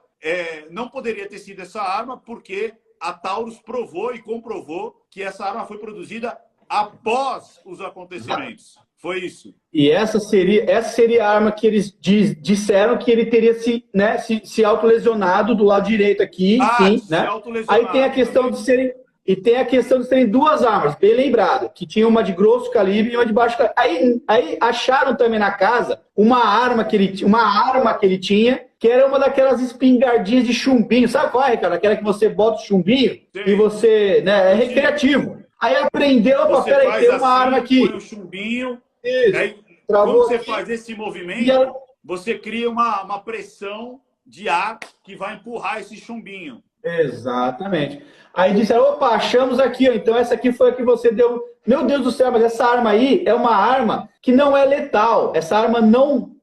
não poderia ter sido essa arma, porque a Taurus provou e comprovou que essa arma foi produzida após os acontecimentos. Foi isso. E essa seria a arma que eles disseram que ele teria se autolesionado do lado direito aqui. Sim, né? Aí tem a questão de serem... E tem a questão de terem duas armas, bem lembrado, que tinha uma de grosso calibre e uma de baixo calibre. Aí acharam também na casa uma arma que ele tinha, que era uma daquelas espingardinhas de chumbinho. Sabe qual é, cara? Aquela que você bota o chumbinho. Sim. E você... Né, é recreativo. Aí aprendeu, opa, peraí, tem uma arma aqui. Põe o chumbinho. Isso. Aí, quando você faz esse movimento, você cria uma pressão de ar que vai empurrar esse chumbinho. Exatamente. Aí disseram, opa, achamos aqui, ó, então essa aqui foi a que você deu. Meu Deus do céu, mas essa arma aí é uma arma que não é letal. Essa arma não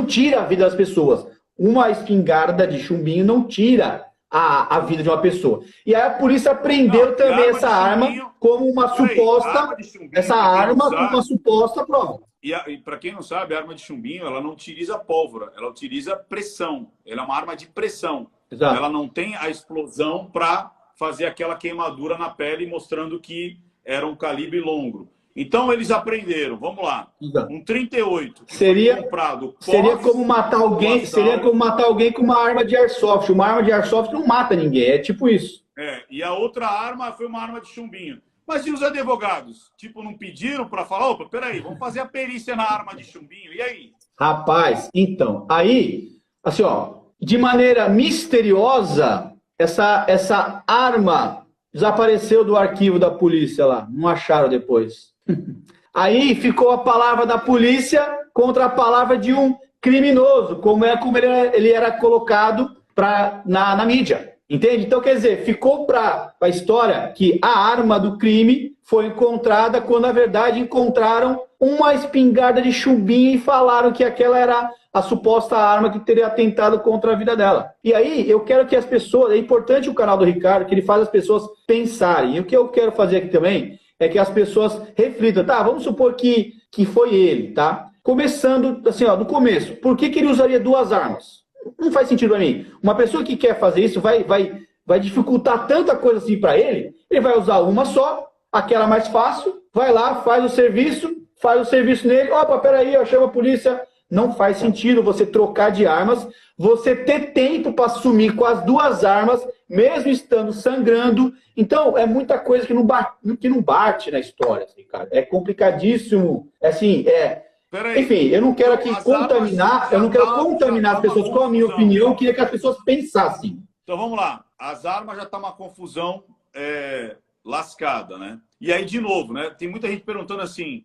tira a vida das pessoas. Uma espingarda de chumbinho não tira a vida de uma pessoa. E aí a polícia prendeu também essa arma como uma suposta... Essa arma como uma suposta prova. E para quem não sabe, a arma de chumbinho, ela não utiliza pólvora, ela utiliza pressão. Ela é uma arma de pressão. Exato. Ela não tem a explosão para fazer aquela queimadura na pele, mostrando que era um calibre longo. Então, eles aprenderam, vamos lá, exato, um 38 seria comprado. Seria como matar alguém com uma arma de airsoft. Uma arma de airsoft não mata ninguém, é tipo isso. E a outra arma foi uma arma de chumbinho. Mas e os advogados? Tipo, não pediram para falar, opa, peraí, vamos fazer a perícia na arma de chumbinho, e aí? Rapaz, então, aí, assim, ó, de maneira misteriosa, essa arma desapareceu do arquivo da polícia lá. Não acharam depois. Aí ficou a palavra da polícia contra a palavra de um criminoso, como ele era colocado na mídia. Entende? Então, quer dizer, ficou para a história que a arma do crime foi encontrada quando, na verdade, encontraram uma espingarda de chumbinho e falaram que aquela era a suposta arma que teria atentado contra a vida dela. E aí, eu quero que as pessoas... É importante o canal do Ricardo, que ele faz as pessoas pensarem. E o que eu quero fazer aqui também é que as pessoas reflitam. Tá, vamos supor que foi ele, tá? Começando, assim, ó, do começo. Por que ele usaria duas armas? Não faz sentido para mim. Uma pessoa que quer fazer isso vai dificultar tanta coisa assim para ele. Ele vai usar uma só, aquela mais fácil, vai lá, faz o serviço nele. Opa, peraí, eu chamo a polícia. Não faz sentido você trocar de armas, você ter tempo para sumir com as duas armas, mesmo estando sangrando. Então, é muita coisa que não bate na história, assim, cara. É complicadíssimo. Assim, enfim, eu não quero aqui contaminar as pessoas com a minha opinião, eu queria que as pessoas pensassem. Então vamos lá, as armas já tá uma confusão lascada, né? E aí, de novo, né? Tem muita gente perguntando assim,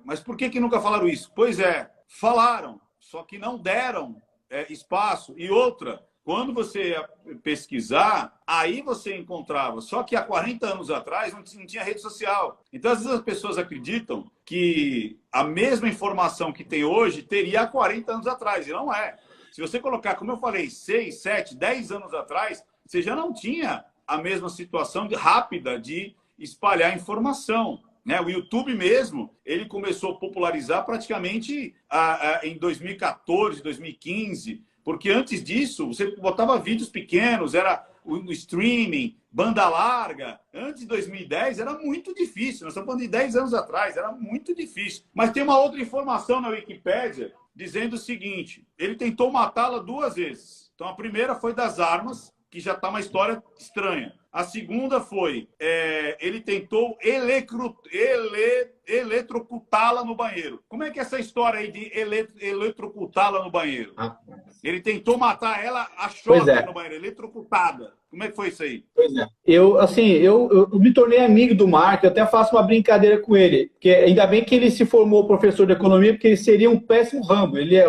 mas por que nunca falaram isso? Pois falaram, só que não deram espaço. E outra, quando você ia pesquisar, aí você encontrava. Só que há 40 anos atrás não tinha rede social. Então, às vezes, as pessoas acreditam que a mesma informação que tem hoje teria há 40 anos atrás. E não é. Se você colocar, como eu falei, 6, 7, 10 anos atrás, você já não tinha a mesma situação rápida de espalhar informação. Né? O YouTube mesmo, ele começou a popularizar praticamente em 2014, 2015, porque antes disso, você botava vídeos pequenos, era o streaming, banda larga. Antes de 2010 era muito difícil, nós estamos falando de 10 anos atrás, era muito difícil. Mas tem uma outra informação na Wikipédia dizendo o seguinte, ele tentou matá-la 2 vezes. Então a primeira foi das armas, que já está uma história estranha. A segunda foi, ele tentou eletrocutá-la no banheiro. Como é que é essa história aí de eletrocutá-la no banheiro? Ele tentou matar ela a choque no banheiro, eletrocutada. Como é que foi isso aí? Pois é. Eu me tornei amigo do Marco, eu até faço uma brincadeira com ele. Porque ainda bem que ele se formou professor de economia, porque ele seria um péssimo Rambo. Ele é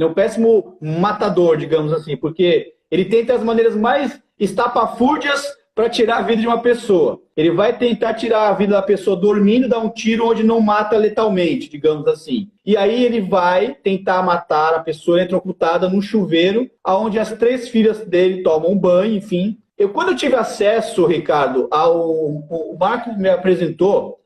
um péssimo matador, digamos assim, porque Ele tenta as maneiras mais estapafúrdias para tirar a vida de uma pessoa. Ele vai tentar tirar a vida da pessoa dormindo, dar um tiro onde não mata letalmente, digamos assim. E aí ele vai tentar matar a pessoa eletrocutada num chuveiro, onde as 3 filhas dele tomam banho, enfim. Quando eu tive acesso, Ricardo, o Marco me apresentou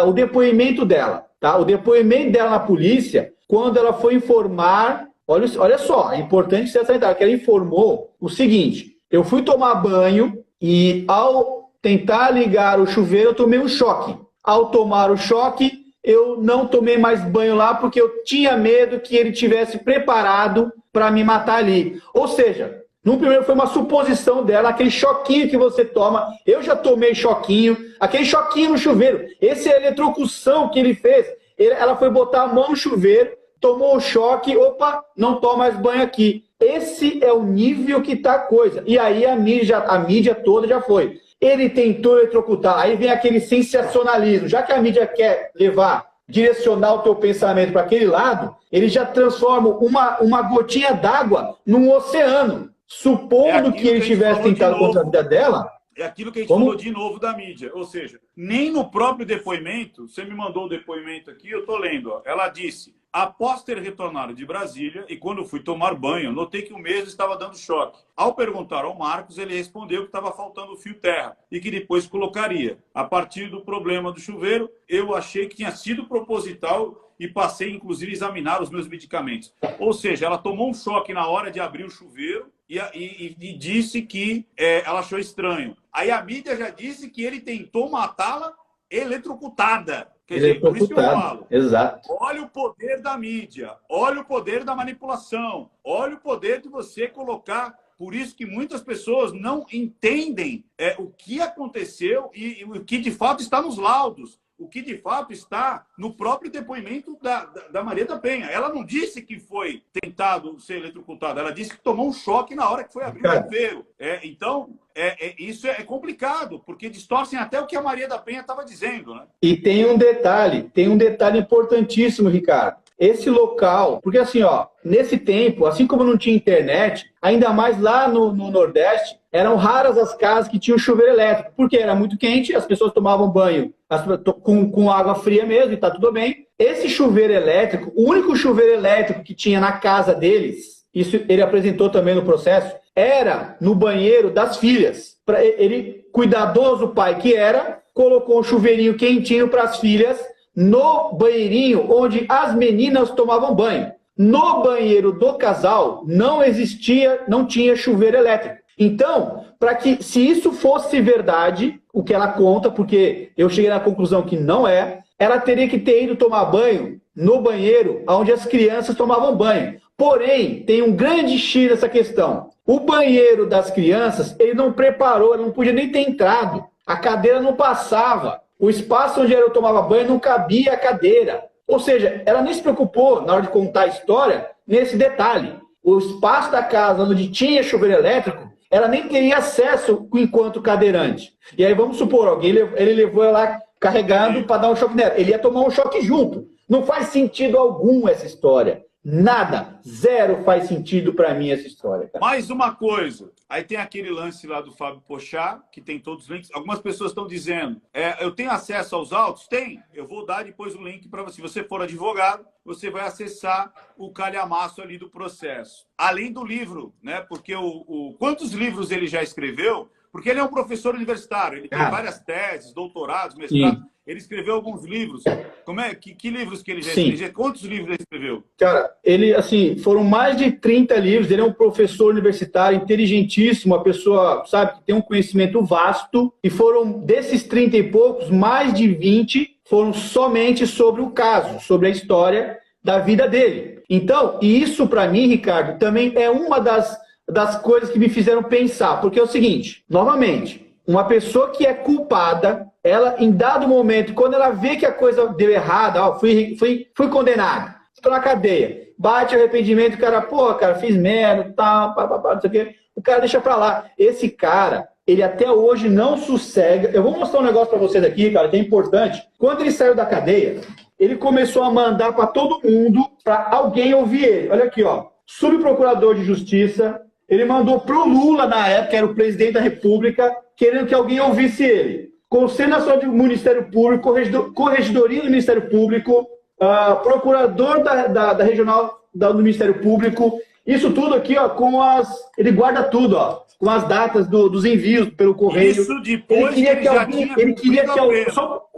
o depoimento dela, tá? O depoimento dela na polícia, quando ela foi informar, olha só, é importante ser salientar, que ela informou o seguinte: eu fui tomar banho e ao tentar ligar o chuveiro eu tomei um choque. Ao tomar o choque, eu não tomei mais banho lá porque eu tinha medo que ele tivesse preparado para me matar ali. Ou seja, no primeiro foi uma suposição dela, aquele choquinho que você toma. Eu já tomei choquinho, aquele choquinho no chuveiro. Esse é a eletrocução que ele fez. Ela foi botar a mão no chuveiro, tomou o choque, opa, não toma mais banho aqui. Esse é o nível que tá a coisa. E aí a mídia toda já foi. Ele tentou eletrocutar. Aí vem aquele sensacionalismo. Já que a mídia quer direcionar o teu pensamento para aquele lado, ele já transforma uma gotinha d'água num oceano. Supondo que ele tivesse tentado contra a vida dela... É aquilo que a gente falou de novo da mídia. Ou seja, nem no próprio depoimento, você me mandou o depoimento aqui, eu estou lendo. Ó, ela disse, após ter retornado de Brasília e quando fui tomar banho, notei que o mesmo estava dando choque. Ao perguntar ao Marcos, ele respondeu que estava faltando o fio terra e que depois colocaria. A partir do problema do chuveiro, eu achei que tinha sido proposital e passei, inclusive, a examinar os meus medicamentos. Ou seja, ela tomou um choque na hora de abrir o chuveiro e disse que ela achou estranho. Aí a mídia já disse que ele tentou matá-la eletrocutada. Quer dizer, por isso que eu falo. Exato. Olha o poder da mídia, olha o poder da manipulação, olha o poder de você colocar. Por isso que muitas pessoas não entendem o que aconteceu e o que de fato está nos laudos. O que de fato está no próprio depoimento da Maria da Penha. Ela não disse que foi tentado ser eletrocutada, ela disse que tomou um choque na hora que foi abrir o chuveiro. Então, isso é complicado, porque distorcem até o que a Maria da Penha estava dizendo, né? E tem um detalhe importantíssimo, Ricardo. Esse local, porque assim, ó, nesse tempo, assim como não tinha internet, ainda mais lá no Nordeste, eram raras as casas que tinham chuveiro elétrico, porque era muito quente, as pessoas tomavam banho com água fria mesmo, e tá tudo bem. Esse chuveiro elétrico, o único chuveiro elétrico que tinha na casa deles, isso ele apresentou também no processo, era no banheiro das filhas. Ele, cuidadoso pai que era, colocou um chuveirinho quentinho para as filhas, no banheirinho onde as meninas tomavam banho. No banheiro do casal não tinha chuveiro elétrico. Então, para que se isso fosse verdade, o que ela conta, porque eu cheguei na conclusão que não é, ela teria que ter ido tomar banho no banheiro onde as crianças tomavam banho. Porém, tem um grande X nessa questão. O banheiro das crianças, ele não preparou, ele não podia nem ter entrado. A cadeira não passava. O espaço onde eu tomava banho não cabia a cadeira. Ou seja, ela nem se preocupou, na hora de contar a história, nesse detalhe. O espaço da casa onde tinha chuveiro elétrico, ela nem teria acesso enquanto cadeirante. E aí, vamos supor, ele levou ela carregando para dar um choque nela. Ele ia tomar um choque junto. Não faz sentido algum essa história. Nada. Zero faz sentido para mim essa história. Cara. Mais uma coisa. Aí tem aquele lance lá do Fábio Pochá, que tem todos os links. Algumas pessoas estão dizendo, eu tenho acesso aos autos? Tem. Eu vou dar depois o link para você. Se você for advogado, você vai acessar o calhamaço ali do processo. Além do livro, né? Porque quantos livros ele já escreveu? Porque ele é um professor universitário. Ele tem várias teses, doutorados, mestrados. Sim. Ele escreveu alguns livros. Que livros que ele já escreveu? Quantos livros ele escreveu? Cara, ele, assim, foram mais de 30 livros. Ele é um professor universitário inteligentíssimo, uma pessoa, sabe, que tem um conhecimento vasto. E foram, desses 30 e poucos, mais de 20 foram somente sobre o caso, sobre a história da vida dele. Então, e isso para mim, Ricardo, também é uma das coisas que me fizeram pensar. Porque é o seguinte, novamente, uma pessoa que é culpada, ela, em dado momento, quando ela vê que a coisa deu errada, fui condenado, estou na cadeia, bate arrependimento, o cara, cara, fiz merda, tal, não sei o quê, o cara deixa pra lá. Esse cara, ele até hoje não sossega. Eu vou mostrar um negócio pra vocês aqui, cara, que é importante. Quando ele saiu da cadeia, ele começou a mandar pra todo mundo, pra alguém ouvir ele. Olha aqui, ó, subprocurador de justiça, ele mandou pro Lula, na época, era o presidente da República, querendo que alguém ouvisse ele. Conselho Nacional do Ministério Público, Corregedoria do Ministério Público, procurador da Regional do Ministério Público, isso tudo aqui, ó, ele guarda tudo, ó, com as datas dos envios pelo correio. Isso depois ele queria que alguém...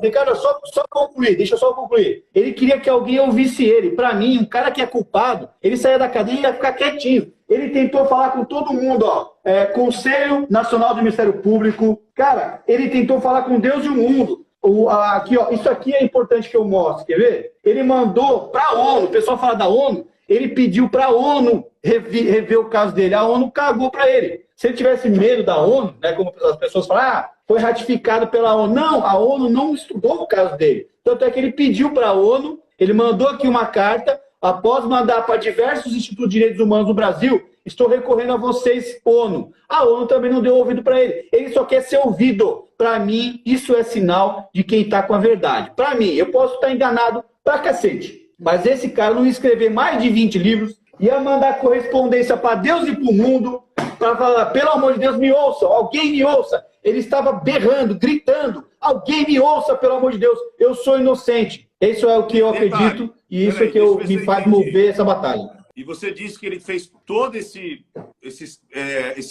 Ricardo, só concluir, deixa eu só concluir. Ele queria que alguém ouvisse ele. Para mim, um cara que é culpado, ele saia da cadeia e ia ficar quietinho. Ele tentou falar com todo mundo, ó. Conselho Nacional do Ministério Público. Cara, ele tentou falar com Deus e o mundo. Aqui, ó, isso aqui é importante que eu mostre, quer ver? Ele mandou para a ONU, o pessoal fala da ONU, ele pediu para a ONU rever o caso dele. A ONU cagou para ele. Se ele tivesse medo da ONU, né, como as pessoas falam, foi ratificado pela ONU. Não, a ONU não estudou o caso dele. Tanto é que ele pediu para a ONU, ele mandou aqui uma carta, após mandar para diversos institutos de direitos humanos do Brasil, estou recorrendo a vocês, ONU. A ONU também não deu ouvido para ele. Ele só quer ser ouvido. Para mim, isso é sinal de quem está com a verdade. Para mim, eu posso estar enganado pra cacete. Mas esse cara não ia escrever mais de 20 livros, ia mandar correspondência para Deus e para o mundo, para falar, pelo amor de Deus, me ouçam, alguém me ouça. Ele estava berrando, gritando, alguém me ouça, pelo amor de Deus, eu sou inocente. Isso é o que eu acredito e isso é que me faz mover essa batalha. E você disse que ele fez todo esse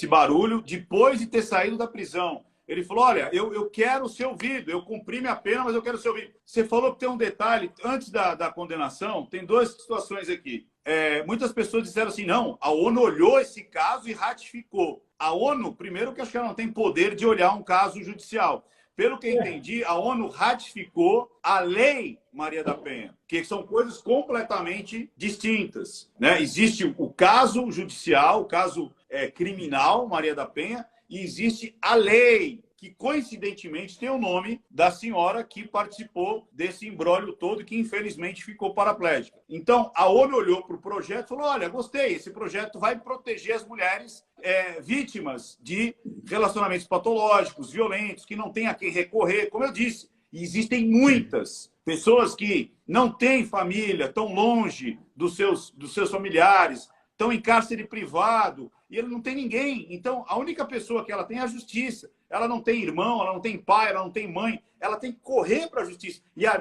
barulho depois de ter saído da prisão. Ele falou, olha, eu quero ser ouvido, eu cumpri minha pena, mas eu quero ser ouvido. Você falou que tem um detalhe, antes da condenação, tem duas situações aqui. Muitas pessoas disseram assim, não, a ONU olhou esse caso e ratificou. A ONU, primeiro que acho que ela não tem poder de olhar um caso judicial. Pelo que eu entendi, a ONU ratificou a Lei Maria da Penha, que são coisas completamente distintas, né? Existe o caso judicial, o caso criminal, Maria da Penha, e existe a lei, que coincidentemente tem o nome da senhora que participou desse imbróglio todo e que infelizmente ficou paraplégica. Então, a ONU olhou para o projeto e falou, olha, gostei, esse projeto vai proteger as mulheres vítimas de relacionamentos patológicos, violentos, que não tem a quem recorrer. Como eu disse, existem muitas pessoas que não têm família, estão longe dos seus familiares, estão em cárcere privado, e ele não tem ninguém. Então, a única pessoa que ela tem é a justiça. Ela não tem irmão, ela não tem pai, ela não tem mãe. Ela tem que correr para a justiça. E a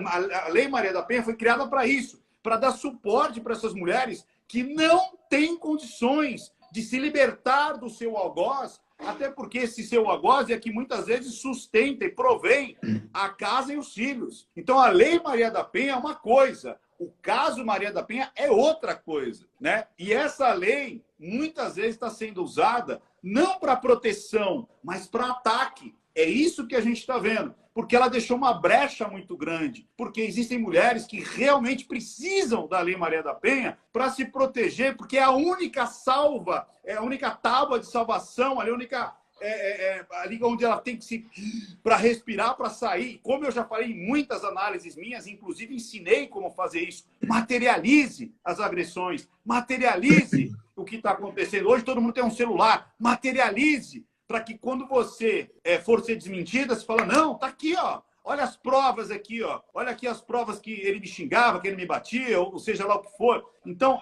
Lei Maria da Penha foi criada para isso, para dar suporte para essas mulheres que não têm condições de se libertar do seu algoz, até porque esse seu algoz é que muitas vezes sustenta e provém a casa e os filhos. Então, a Lei Maria da Penha é uma coisa, o caso Maria da Penha é outra coisa, né? E essa lei, muitas vezes, está sendo usada não para proteção, mas para ataque. É isso que a gente está vendo, porque ela deixou uma brecha muito grande, porque existem mulheres que realmente precisam da Lei Maria da Penha para se proteger, porque é a única salva, é a única tábua de salvação, a única... ali onde ela tem que se... para respirar, para sair. Como eu já falei em muitas análises minhas, inclusive ensinei como fazer isso. Materialize as agressões, materialize o que está acontecendo. Hoje todo mundo tem um celular, materialize, para que quando você for ser desmentida, você fala, não, tá aqui, ó. Olha as provas aqui, ó. Olha aqui as provas que ele me xingava, que ele me batia, ou seja lá o que for. Então,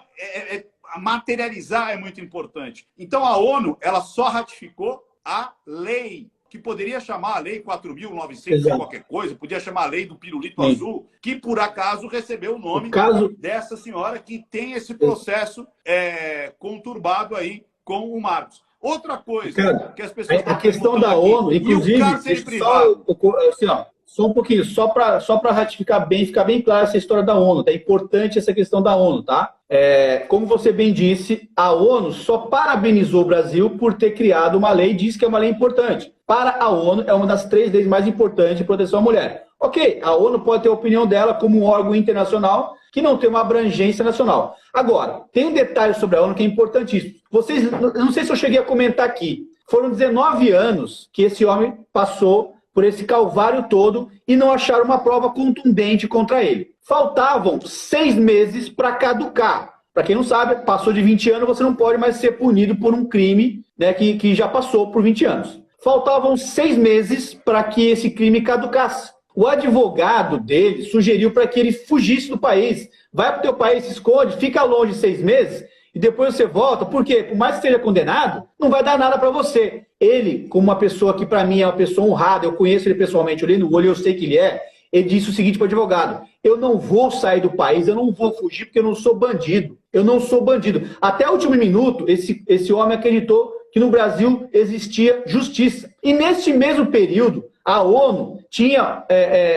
materializar é muito importante. Então, a ONU, ela só ratificou a lei, que poderia chamar a Lei 4.900 qualquer coisa, podia chamar a Lei do Pirulito Azul, que por acaso recebeu o nome dessa senhora que tem esse processo conturbado aí com o Marcos. Outra coisa que as pessoas... A questão da ONU, inclusive, só um pouquinho, só para ratificar bem, ficar bem clara essa história da ONU, tá? É importante essa questão da ONU, tá? Como você bem disse, a ONU só parabenizou o Brasil por ter criado uma lei, diz que é uma lei importante. Para a ONU, é uma das 3 leis mais importantes de proteção à mulher. Ok, a ONU pode ter a opinião dela como um órgão internacional que não tem uma abrangência nacional. Agora, tem um detalhe sobre a ONU que é importantíssimo. Eu não sei se eu cheguei a comentar aqui, foram 19 anos que esse homem passou por esse calvário todo e não acharam uma prova contundente contra ele. Faltavam 6 meses para caducar. Para quem não sabe, passou de 20 anos, você não pode mais ser punido por um crime, né, que já passou por 20 anos. Faltavam 6 meses para que esse crime caducasse. O advogado dele sugeriu para que ele fugisse do país. Vai para o teu país, se esconde, fica longe 6 meses e depois você volta, porque por mais que seja condenado, não vai dar nada para você. Ele, como uma pessoa que para mim é uma pessoa honrada, eu conheço ele pessoalmente, olhei no olho, eu sei que ele disse o seguinte para o advogado: eu não vou sair do país, eu não vou fugir porque eu não sou bandido. Eu não sou bandido. Até o último minuto, esse homem acreditou que no Brasil existia justiça. E neste mesmo período, a ONU tinha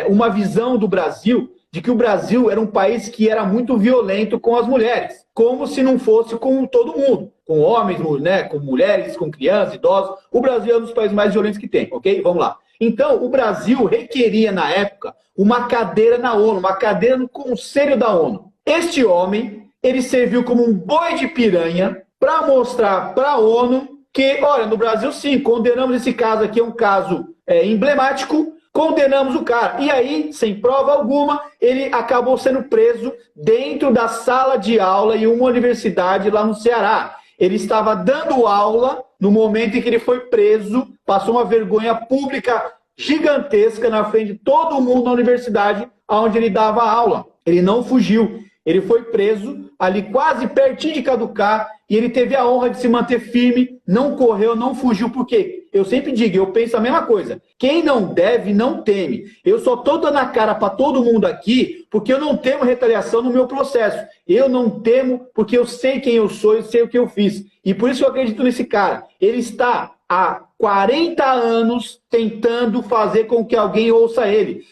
uma visão do Brasil de que o Brasil era um país que era muito violento com as mulheres, como se não fosse com todo mundo, com homens, né, com mulheres, com crianças, idosos. O Brasil é um dos países mais violentos que tem, ok? Vamos lá. Então, o Brasil requeria, na época, uma cadeira na ONU, uma cadeira no Conselho da ONU. Este homem, ele serviu como um boi de piranha para mostrar para a ONU que, olha, no Brasil, sim, condenamos esse caso aqui, é um caso emblemático, condenamos o cara. E aí, sem prova alguma, ele acabou sendo preso dentro da sala de aula em uma universidade lá no Ceará. Ele estava dando aula no momento em que ele foi preso, passou uma vergonha pública gigantesca na frente de todo mundo na universidade onde ele dava aula. Ele não fugiu. Ele foi preso ali quase pertinho de caducar e ele teve a honra de se manter firme, não correu, não fugiu. Por quê? Eu sempre digo, eu penso a mesma coisa. Quem não deve, não teme. Eu só estou dando a cara para todo mundo aqui porque eu não temo retaliação no meu processo. Eu não temo porque eu sei quem eu sou e sei o que eu fiz. E por isso eu acredito nesse cara. Ele está há 40 anos tentando fazer com que alguém ouça ele.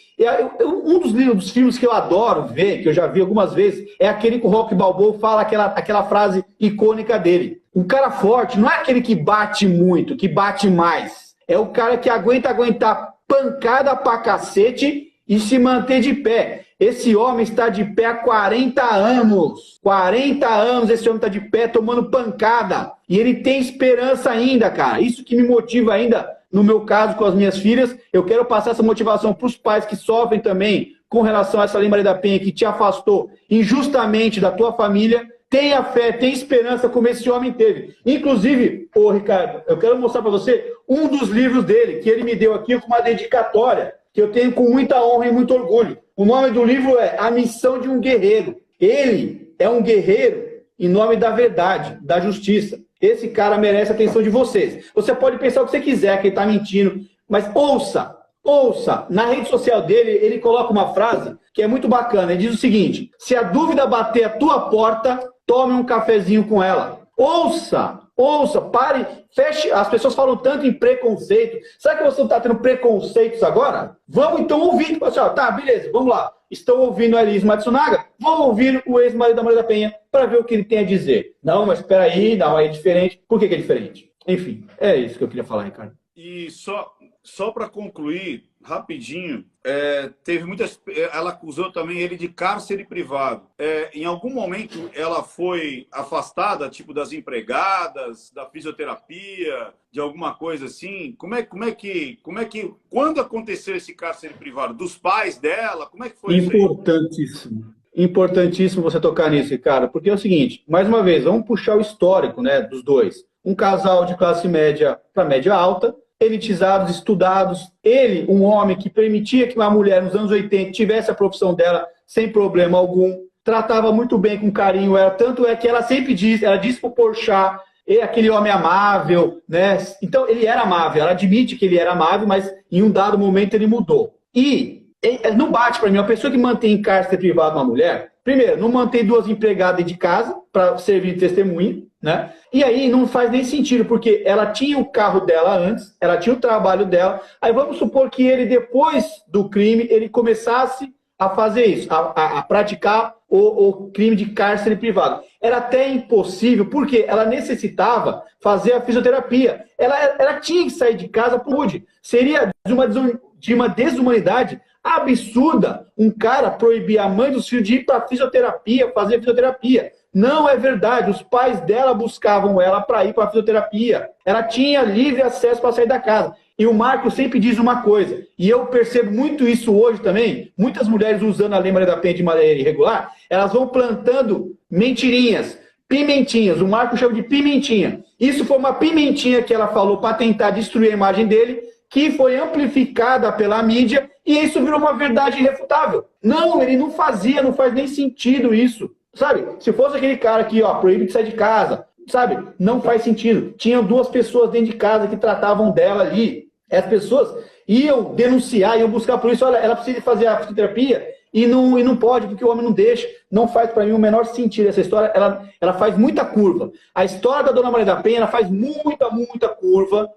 Um dos filmes que eu adoro ver, que eu já vi algumas vezes, é aquele que o Rocky Balboa fala aquela frase icônica dele. Um cara forte não é aquele que bate muito, que bate mais. É o cara que aguentar pancada pra cacete e se manter de pé. Esse homem está de pé há 40 anos. 40 anos esse homem está de pé tomando pancada. E ele tem esperança ainda, cara. Isso que me motiva ainda, no meu caso, com as minhas filhas. Eu quero passar essa motivação para os pais que sofrem também com relação a essa Lei Maria da Penha que te afastou injustamente da tua família. Tenha fé, tenha esperança como esse homem teve. Inclusive, ô Ricardo, eu quero mostrar para você um dos livros dele, que ele me deu aqui com uma dedicatória, que eu tenho com muita honra e muito orgulho. O nome do livro é A Missão de um Guerreiro. Ele é um guerreiro em nome da verdade, da justiça. Esse cara merece a atenção de vocês. Você pode pensar o que você quiser, que ele está mentindo, mas ouça. Na rede social dele, ele coloca uma frase que é muito bacana. Ele diz o seguinte: se a dúvida bater a tua porta, tome um cafezinho com ela. Ouça, pare, feche. As pessoas falam tanto em preconceito. Será que você não está tendo preconceitos agora? Vamos então ouvir. Tá, beleza, vamos lá. Estão ouvindo a Elis Matsunaga? Vamos ouvir o ex-marido da Maria da Penha para ver o que ele tem a dizer. Não, mas espera aí, não, é diferente. Por que é diferente? Enfim, é isso que eu queria falar, Ricardo. E só para concluir, rapidinho, teve muitas... Ela acusou também ele de cárcere privado. Em algum momento ela foi afastada, tipo, das empregadas, da fisioterapia, de alguma coisa assim? Quando aconteceu esse cárcere privado? Dos pais dela? Como é que foi isso aí? Importantíssimo você tocar nisso, cara, porque é o seguinte, mais uma vez, vamos puxar o histórico, né, dos dois. Um casal de classe média para média alta, elitizados, estudados. Ele, um homem que permitia que uma mulher nos anos 80 tivesse a profissão dela sem problema algum, tratava muito bem, com carinho ela, tanto é que ela sempre disse pro Porchat, aquele homem amável, né? Então ele era amável, ela admite que ele era amável, mas em um dado momento ele mudou. E não bate para mim, uma pessoa que mantém em cárcere privado uma mulher, primeiro, não mantém duas empregadas de casa para servir de testemunha, né? E aí não faz nem sentido, porque ela tinha o carro dela antes, ela tinha o trabalho dela. Aí vamos supor que ele, depois do crime, ele começasse a fazer isso, a praticar o crime de cárcere privado. Era até impossível, porque ela necessitava fazer a fisioterapia. Ela tinha que sair de casa por rude. Seria de uma desumanidade absurda um cara proibir a mãe dos filhos de ir para fisioterapia, fazer fisioterapia. Não é verdade. Os pais dela buscavam ela para ir para a fisioterapia. Ela tinha livre acesso para sair da casa. E o Marco sempre diz uma coisa, e eu percebo muito isso hoje também, muitas mulheres usando a Lei Maria da Penha de maneira irregular, elas vão plantando mentirinhas, pimentinhas. O Marco chama de pimentinha. Isso foi uma pimentinha que ela falou para tentar destruir a imagem dele, que foi amplificada pela mídia, e isso virou uma verdade irrefutável. Não, ele não fazia, não faz nem sentido isso. Sabe? Se fosse aquele cara aqui, ó, proíbe de sair de casa, sabe? Não faz sentido. Tinham duas pessoas dentro de casa que tratavam dela ali. As pessoas iam denunciar, iam buscar por isso. Olha, ela precisa fazer a fisioterapia e não pode, porque o homem não deixa. Não faz para mim o menor sentido. Essa história, ela faz muita curva. A história da Dona Maria da Penha, ela faz muita curva.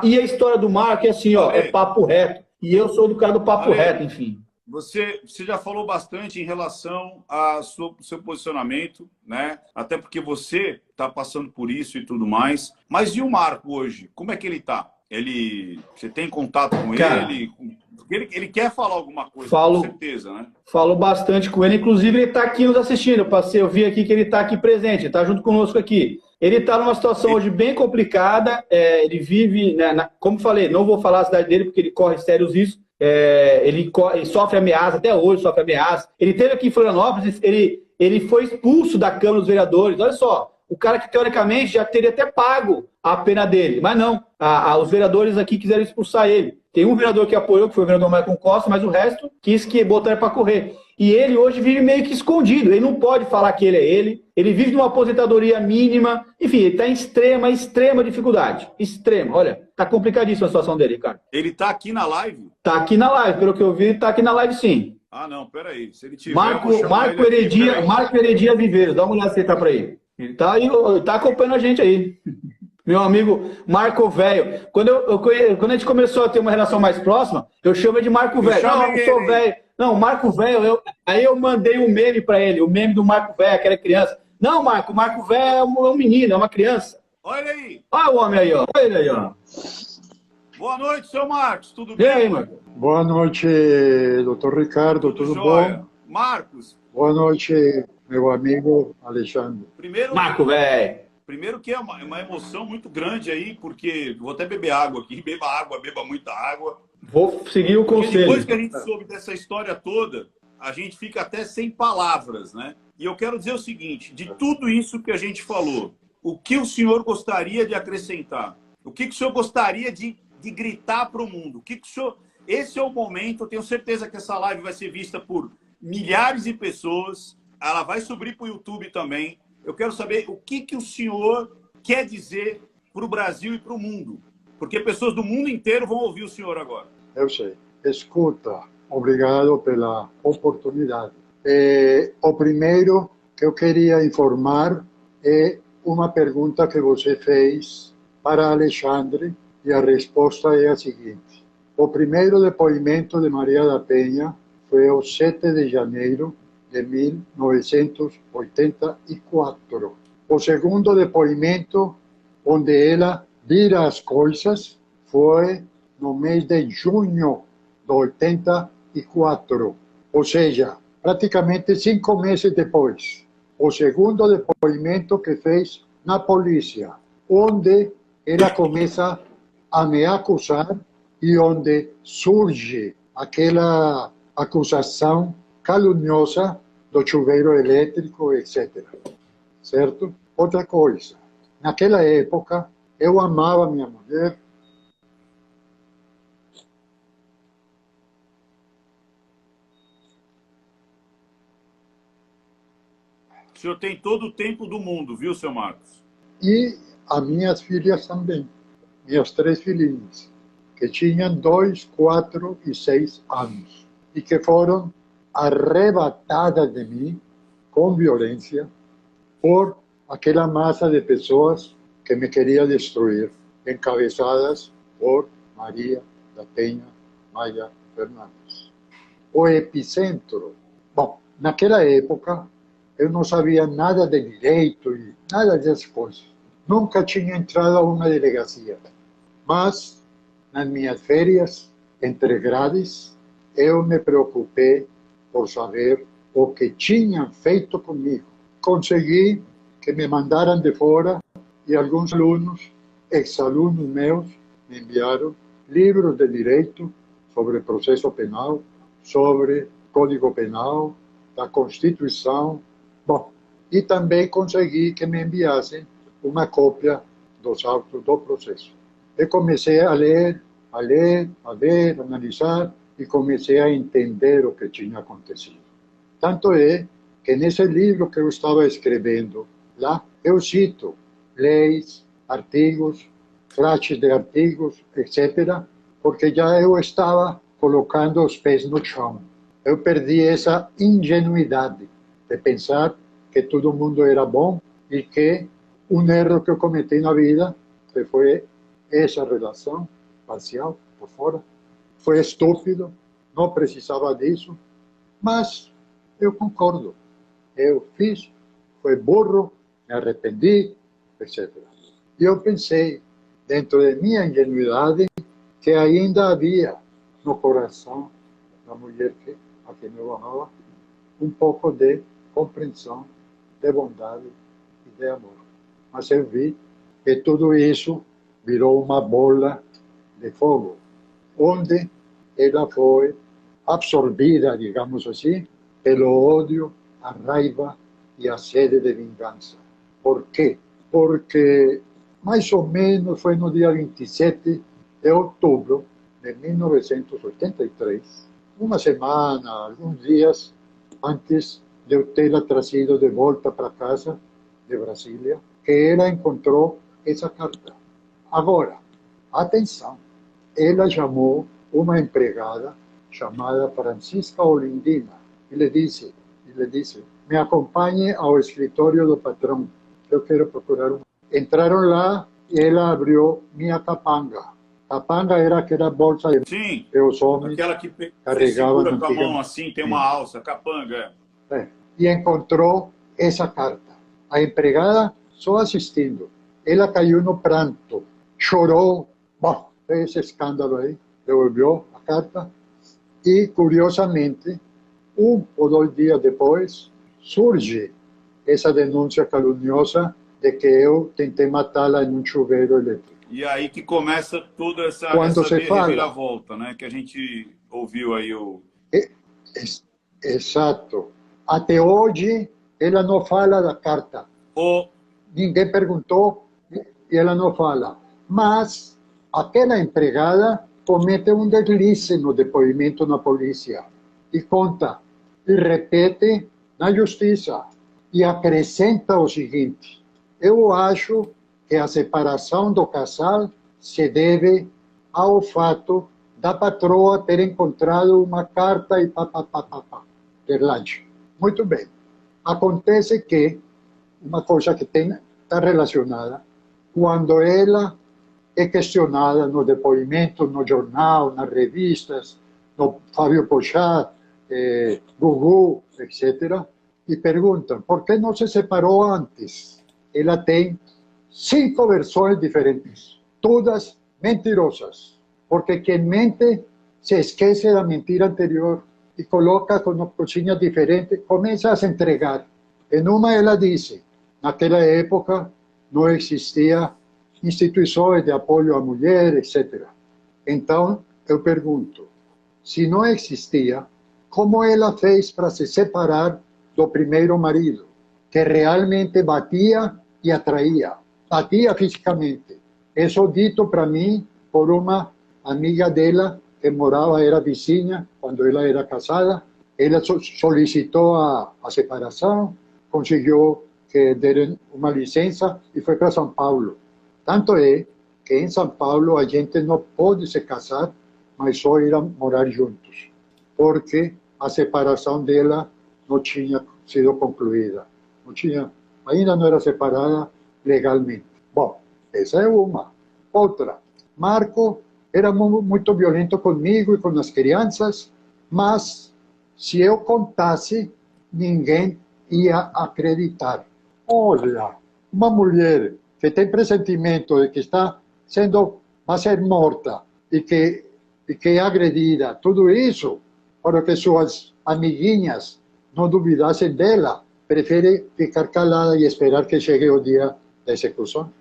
E a história do Marco é assim, ó, é papo reto. E eu sou do cara do papo reto, enfim. Você já falou bastante em relação ao seu posicionamento, né? Até porque você está passando por isso e tudo mais. Mas e o Marco hoje? Como é que ele está? Você tem contato com ele? Ele quer falar alguma coisa, com certeza, né? Falo bastante com ele. Inclusive, ele está aqui nos assistindo. Eu vi aqui que ele está aqui presente, está junto conosco aqui. Ele está numa situação hoje bem complicada. Ele vive, né, como falei, não vou falar a cidade dele porque ele corre sérios riscos. Ele sofre ameaça, até hoje sofre ameaça. Ele teve aqui em Florianópolis, ele foi expulso da Câmara dos Vereadores. Olha só, o cara que teoricamente já teria até pago a pena dele, mas não. Os vereadores aqui quiseram expulsar ele. Tem um vereador que apoiou, que foi o vereador Maicon Costa, mas o resto quis que botar ele para correr. E ele hoje vive meio que escondido. Ele não pode falar que ele é ele. Ele vive de uma aposentadoria mínima. Enfim, ele está em extrema dificuldade. Extrema. Olha, está complicadíssima a situação dele, cara. Ele está aqui na live? Está aqui na live. Pelo que eu vi, ele está aqui na live, sim. Ah, não, peraí. Se ele tiver, Marco Heredia Viveiros. Dá uma olhada se ele está por aí. Ele está aí, tá acompanhando a gente aí. Meu amigo Marco Velho. Quando a gente começou a ter uma relação mais próxima, eu chamo ele de Marco Velho. Não, eu sou velho. Não, Marco Velho, aí eu mandei um meme para ele, o meme do Marco Velho, aquela criança. Não, Marco Velho é um menino, é uma criança. Olha aí. Olha o homem aí, ó. Olha ele aí, ó. Boa noite, seu Marcos, tudo bem? E aí, Marco? Boa noite, doutor Ricardo, tudo bom? Marcos. Boa noite, meu amigo Alexandre. Marco Velho. Primeiro que é uma emoção muito grande aí, porque vou até beber água aqui, beba muita água. Vou seguir o conselho. Depois que a gente soube dessa história toda, a gente fica até sem palavras, né? E eu quero dizer o seguinte, de tudo isso que a gente falou, o que o senhor gostaria de acrescentar? O que o senhor gostaria de gritar para o mundo? Esse é o momento, eu tenho certeza que essa live vai ser vista por milhares de pessoas, ela vai subir para o YouTube também. Eu quero saber o que o senhor quer dizer para o Brasil e para o mundo. Porque pessoas do mundo inteiro vão ouvir o senhor agora. Eu sei. Escuta, obrigado pela oportunidade. O primeiro que eu queria informar é uma pergunta que você fez para Alexandre e a resposta é a seguinte. O primeiro depoimento de Maria da Penha foi o 7 de janeiro de 1984. O segundo depoimento, onde ela vira as coisas, foi no mês de junho de 84. Ou seja, praticamente 5 meses depois. O segundo depoimento que fez na polícia, onde ela começa a me acusar e onde surge aquela acusação caluniosa do chuveiro elétrico, etc. Certo? Outra coisa, naquela época, eu amava minha mulher. O senhor tem todo o tempo do mundo, viu, seu Marcos? E as minhas filhas também, minhas 3 filhinhas, que tinham 2, 4 e 6 anos, e que foram arrebatadas de mim com violência por aquela massa de pessoas que me queria destruir, encabeçadas por Maria da Penha Maia Fernandes. O epicentro. Bom, naquela época, eu não sabia nada de direito e nada dessas coisas. Nunca tinha entrado a uma delegacia. Mas, nas minhas férias, entre grades, eu me preocupei por saber o que tinham feito comigo. Consegui que me mandaram de fora e alguns alunos, ex-alunos meus, me enviaram livros de direito sobre processo penal, sobre Código Penal, da Constituição. Bom, e também consegui que me enviassem uma cópia dos autos do processo. E comecei a ler, analisar, e comecei a entender o que tinha acontecido. Tanto é que nesse livro que eu estava escrevendo lá, eu cito leis, artigos, frases de artigos, etc., porque já eu estava colocando os pés no chão. Eu perdi essa ingenuidade de pensar que todo mundo era bom e que um erro que eu cometi na vida, que foi essa relação parcial, por fora, foi estúpido, não precisava disso, mas eu concordo. Eu fiz, foi burro, me arrependi, etc. E eu pensei, dentro de minha ingenuidade, que ainda havia no coração da mulher a quem eu amava um pouco de compreensão, de bondade e de amor. Mas eu vi que tudo isso virou uma bola de fogo, onde ela foi absorvida, digamos assim, pelo ódio, a raiva e a sede de vingança. Por quê? Porque mais ou menos foi no dia 27 de outubro de 1983, uma semana, alguns dias antes de eu tê-la trazido de volta para casa de Brasília, que ela encontrou essa carta. Agora, atenção, ela chamou uma empregada chamada Francisca Olindina e lhe disse, me acompanhe ao escritório do patrão, eu quero procurar um. Entraram lá e ela abriu minha capanga. Capanga era aquela bolsa de Sim, que os homens aquela que carregavam segura com a mão assim, tem uma alça, capanga. E encontrou essa carta. A empregada só assistindo. Ela caiu no pranto, chorou, bom, fez esse escândalo aí, devolveu a carta e, curiosamente, 1 ou 2 dias depois, surge essa denúncia caluniosa de que eu tentei matá-la em um chuveiro elétrico. E aí que começa toda essa reviravolta, né? Que a gente ouviu aí o... Exato. Até hoje, ela não fala da carta. Ninguém perguntou e ela não fala. Mas aquela empregada comete um deslize no depoimento na polícia e conta e repete na justiça e acrescenta o seguinte: eu acho que a separação do casal se deve ao fato da patroa ter encontrado uma carta e papapá. Verdade. Muito bem. Acontece que uma coisa que está relacionada, quando ela é questionada no depoimento, no jornal, nas revistas, no Fábio Pochat, Gugu, etc., e perguntam por que não se separou antes. Ela tem 5 versões diferentes, todas mentirosas, porque quem mente se esquece da mentira anterior e coloca com uma coisinha diferente, começa a se entregar. Em uma ela disse, naquela época não existia instituições de apoio à mulher, etc. Então, eu pergunto, se não existia, como ela fez para se separar do primeiro marido, que realmente batia e atraía, batia fisicamente? Isso dito para mim por uma amiga dela que morava, era vizinha, quando ela era casada. Ela solicitou a separação, conseguiu que deram uma licença e foi para São Paulo. Tanto é que em São Paulo a gente não pode se casar, mas só ir a morar juntos, porque a separação dela não tinha sido concluída. Não tinha, ainda não era separada legalmente. Bom, essa é uma. Outra, Marco era muito violento comigo e com as crianças, mas se eu contasse, ninguém ia acreditar. Olha, uma mulher que tem pressentimento de que vai ser morta e que é agredida, tudo isso, para que suas amiguinhas não duvidassem dela, prefere ficar calada e esperar que chegue o dia da execução.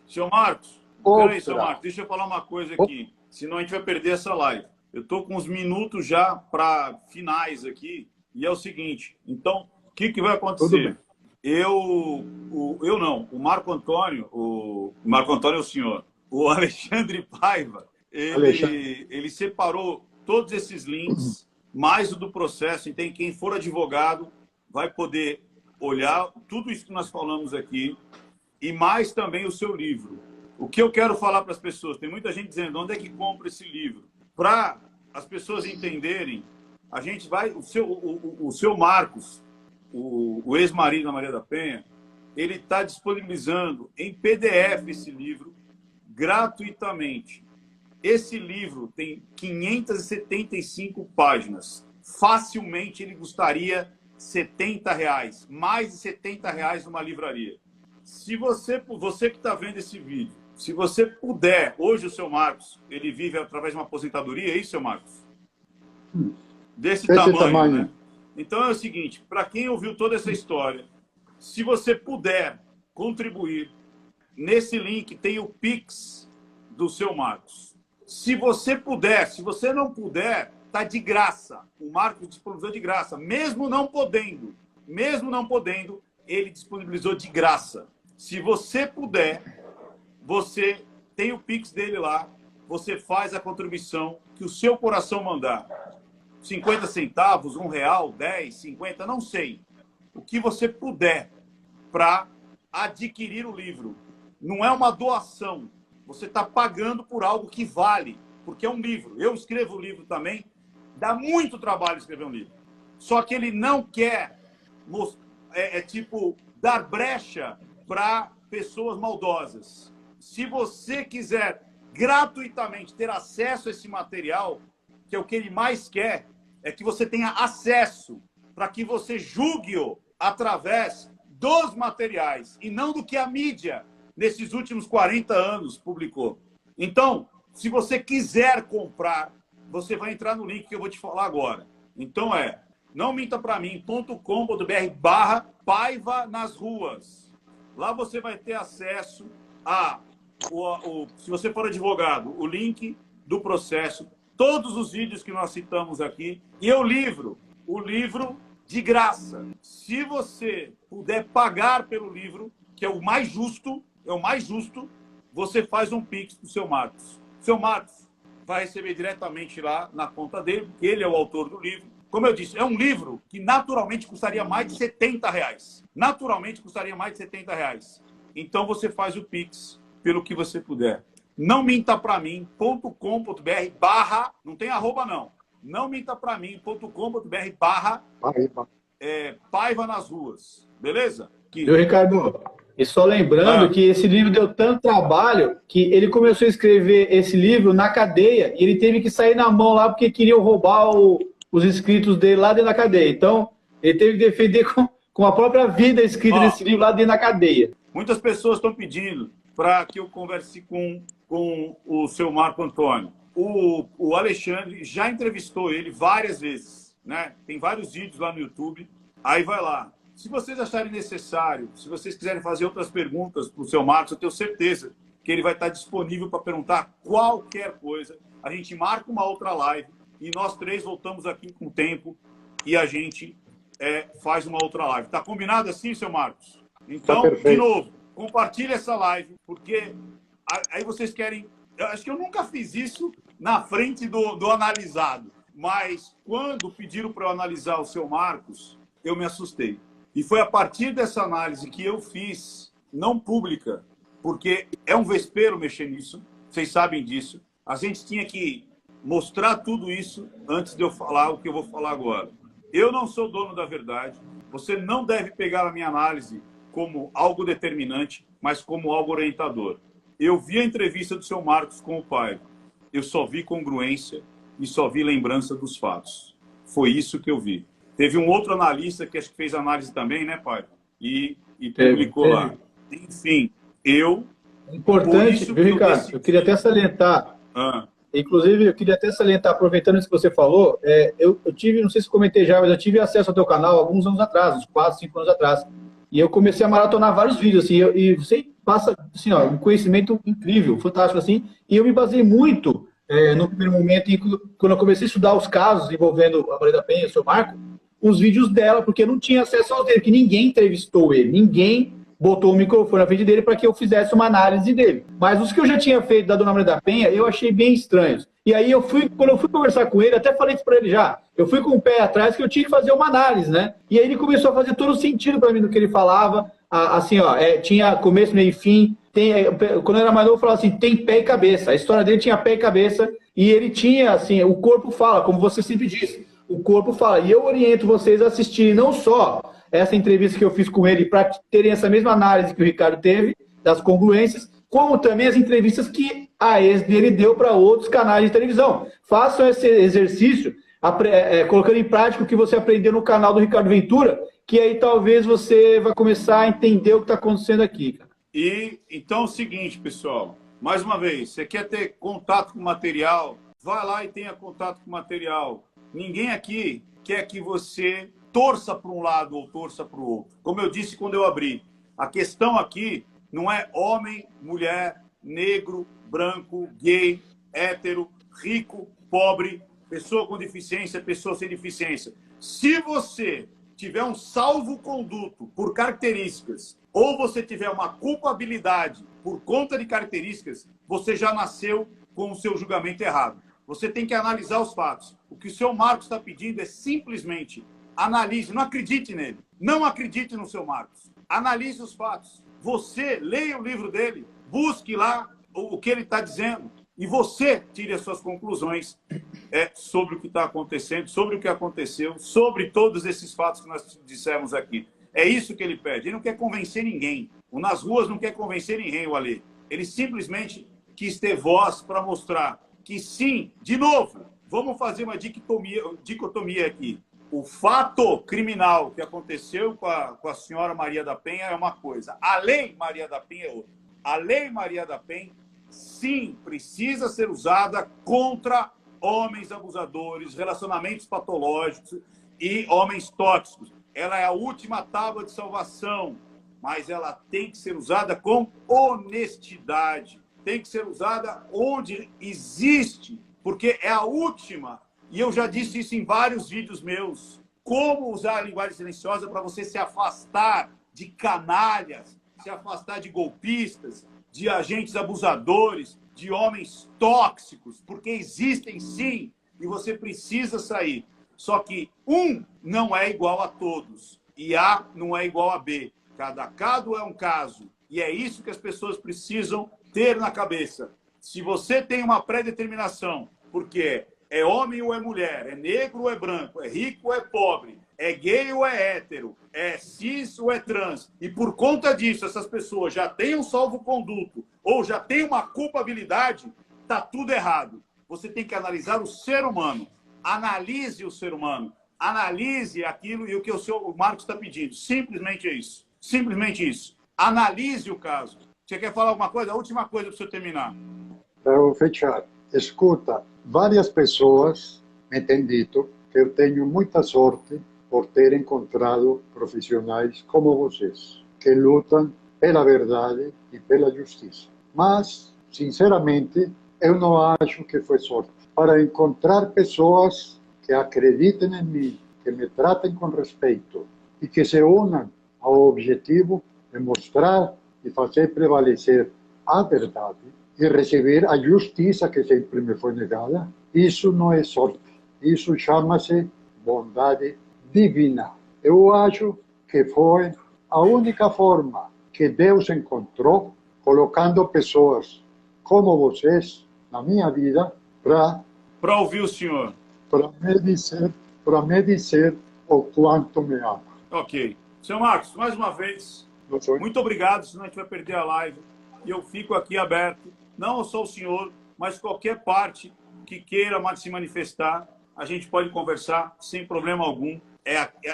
Seu Marcos, peraí, seu Marcos, deixa eu falar uma coisa aqui, senão a gente vai perder essa live. Eu estou com uns minutos já para finais aqui, e é o seguinte, então, o que vai acontecer? O Marco Antônio é o senhor, o Alexandre Paiva, ele separou todos esses links, mais o do processo, então quem for advogado vai poder olhar tudo isso que nós falamos aqui e mais também o seu livro. O que eu quero falar para as pessoas, tem muita gente dizendo onde é que compra esse livro. Para as pessoas entenderem, a gente vai, o seu Marcos, o ex-marido da Maria da Penha, ele está disponibilizando em PDF esse livro gratuitamente. Esse livro tem 575 páginas. Facilmente ele custaria R$70, mais de R$70 numa livraria. Se você que está vendo esse vídeo, se você puder, hoje o seu Marcos, ele vive através de uma aposentadoria, é isso, seu Marcos? Desse tamanho, né? Então é o seguinte, para quem ouviu toda essa história, se você puder contribuir, nesse link tem o Pix do seu Marcos. Se você puder, se você não puder, tá de graça. O Marcos disponibilizou de graça, mesmo não podendo, ele disponibilizou de graça. Se você puder, você tem o Pix dele lá, você faz a contribuição que o seu coração mandar. 50 centavos, R$1, 10, 50, não sei. O que você puder para adquirir o livro. Não é uma doação. Você está pagando por algo que vale, porque é um livro. Eu escrevo livro também. Dá muito trabalho escrever um livro. Só que ele não quer dar brecha para pessoas maldosas. Se você quiser gratuitamente ter acesso a esse material, que é o que ele mais quer, é que você tenha acesso para que você julgue-o através dos materiais e não do que a mídia, nesses últimos 40 anos, publicou. Então, se você quiser comprar, você vai entrar no link que eu vou te falar agora. Então é nãomintapravim.com.br/Paiva nas ruas. Lá você vai ter acesso se você for advogado, o link do processo, todos os vídeos que nós citamos aqui e o livro de graça. Se você puder pagar pelo livro, que é o mais justo, você faz um Pix para o seu Marcos. Seu Marcos vai receber diretamente lá na conta dele, porque ele é o autor do livro. Como eu disse, é um livro que naturalmente custaria mais de R$70. Naturalmente custaria mais de R$70. Então você faz o Pix pelo que você puder. nãomintapravim.com.br/ não tem arroba não. nãomintapravim.com.br/Paiva nas ruas. Beleza? Viu, Ricardo? E só lembrando que esse livro deu tanto trabalho que ele começou a escrever esse livro na cadeia e ele teve que sair na mão lá porque queriam roubar os inscritos dele lá dentro da cadeia. Então, ele teve que defender com a própria vida escrita nesse livro lá dentro da cadeia. Muitas pessoas estão pedindo para que eu converse com o seu Marco Antônio. O Alexandre já entrevistou ele várias vezes, né? Tem vários vídeos lá no YouTube. Aí vai lá. Se vocês acharem necessário, se vocês quiserem fazer outras perguntas para o seu Marcos, eu tenho certeza que ele vai estar disponível para perguntar qualquer coisa. A gente marca uma outra live e nós três voltamos aqui com o tempo e a gente faz uma outra live. Tá combinado assim, seu Marcos? Então, de novo, compartilhe essa live, porque aí vocês querem... Eu acho que eu nunca fiz isso na frente do analisado, mas quando pediram para eu analisar o seu Marcos, eu me assustei. E foi a partir dessa análise que eu fiz, não pública, porque é um vespeiro mexer nisso, vocês sabem disso. A gente tinha que mostrar tudo isso antes de eu falar o que eu vou falar agora. Eu não sou dono da verdade, você não deve pegar a minha análise como algo determinante, mas como algo orientador. Eu vi a entrevista do seu Marcos com o pai. Eu só vi congruência e só vi lembrança dos fatos. Foi isso que eu vi. Teve um outro analista que acho que fez análise também, né, pai? E publicou lá. Enfim, Importante, viu, Ricardo? Eu queria até salientar. Inclusive, eu queria até salientar, aproveitando isso que você falou, eu tive, não sei se comentei já, mas eu tive acesso ao teu canal alguns anos atrás, uns 4, 5 anos atrás. E eu comecei a maratonar vários vídeos, assim, e você passa, assim, ó, um conhecimento incrível, fantástico, assim, e eu me baseei muito, no primeiro momento, quando eu comecei a estudar os casos envolvendo a Maria da Penha e o seu Marco, os vídeos dela, porque eu não tinha acesso aos dele, que ninguém entrevistou ele, ninguém botou o microfone na frente dele para que eu fizesse uma análise dele. Mas os que eu já tinha feito da Dona Maria da Penha, eu achei bem estranhos. E aí quando eu fui conversar com ele, até falei isso para ele já, eu fui com o pé atrás que eu tinha que fazer uma análise, né? E aí ele começou a fazer todo sentido para mim do que ele falava, assim, ó, tinha começo, meio e fim, quando eu era mais novo, eu falava assim, tem pé e cabeça. A história dele tinha pé e cabeça, e ele tinha, assim, o corpo fala, como você sempre disse, o corpo fala. E eu oriento vocês a assistirem não só essa entrevista que eu fiz com ele, para terem essa mesma análise que o Ricardo teve, das congruências, como também as entrevistas que a ex dele deu para outros canais de televisão. Façam esse exercício, colocando em prática o que você aprendeu no canal do Ricardo Ventura, que aí talvez você vai começar a entender o que está acontecendo aqui, cara. E então é o seguinte, pessoal, mais uma vez, você quer ter contato com o material, vá lá e tenha contato com o material. Ninguém aqui quer que você torça para um lado ou torça para o outro. Como eu disse quando eu abri, a questão aqui não é homem, mulher, negro, branco, gay, hétero, rico, pobre, pessoa com deficiência, pessoa sem deficiência. Se você tiver um salvo-conduto por características ou você tiver uma culpabilidade por conta de características, você já nasceu com o seu julgamento errado. Você tem que analisar os fatos. O que o seu Marcos está pedindo é simplesmente analise, não acredite nele. Não acredite no seu Marcos. Analise os fatos. Você leia o livro dele, busque lá o que ele está dizendo e você tire as suas conclusões sobre o que está acontecendo, sobre o que aconteceu, sobre todos esses fatos que nós dissemos aqui. É isso que ele pede. Ele não quer convencer ninguém. O Nas Ruas não quer convencer ninguém, o Alê. Ele simplesmente quis ter voz para mostrar que sim, de novo, vamos fazer uma dicotomia aqui. O fato criminal que aconteceu com a senhora Maria da Penha é uma coisa. A lei Maria da Penha é outra. A lei Maria da Penha, sim, precisa ser usada contra homens abusadores, relacionamentos patológicos e homens tóxicos. Ela é a última tábua de salvação, mas ela tem que ser usada com honestidade. Tem que ser usada onde existe, porque é a última. E eu já disse isso em vários vídeos meus. Como usar a linguagem silenciosa para você se afastar de canalhas, se afastar de golpistas, de agentes abusadores, de homens tóxicos, porque existem sim, e você precisa sair. Só que um não é igual a todos, e A não é igual a B. Cada caso é um caso, e é isso que as pessoas precisam ter na cabeça. Se você tem uma pré-determinação, porque é homem ou é mulher, é negro ou é branco, é rico ou é pobre, é gay ou é hétero, é cis ou é trans, e por conta disso essas pessoas já têm um salvo-conduto ou já têm uma culpabilidade, está tudo errado. Você tem que analisar o ser humano. Analise o ser humano. Analise aquilo e o que o Marcos está pedindo. Simplesmente isso. Simplesmente isso. Analise o caso. Você quer falar alguma coisa? A última coisa para você terminar. Para eu fechar. Escuta, várias pessoas me têm dito que eu tenho muita sorte por ter encontrado profissionais como vocês, que lutam pela verdade e pela justiça. Mas, sinceramente, eu não acho que foi sorte. Para encontrar pessoas que acreditem em mim, que me tratem com respeito e que se unam ao objetivo de mostrar e fazer prevalecer a verdade e receber a justiça que sempre me foi negada, isso não é sorte. Isso chama-se bondade divina. Eu acho que foi a única forma que Deus encontrou, colocando pessoas como vocês na minha vida para ouvir o senhor. Para me dizer o quanto me ama. Ok. Seu Marcos, mais uma vez, muito obrigado, senão a gente vai perder a live. E eu fico aqui aberto, não só o senhor, mas qualquer parte que queira se manifestar, a gente pode conversar sem problema algum.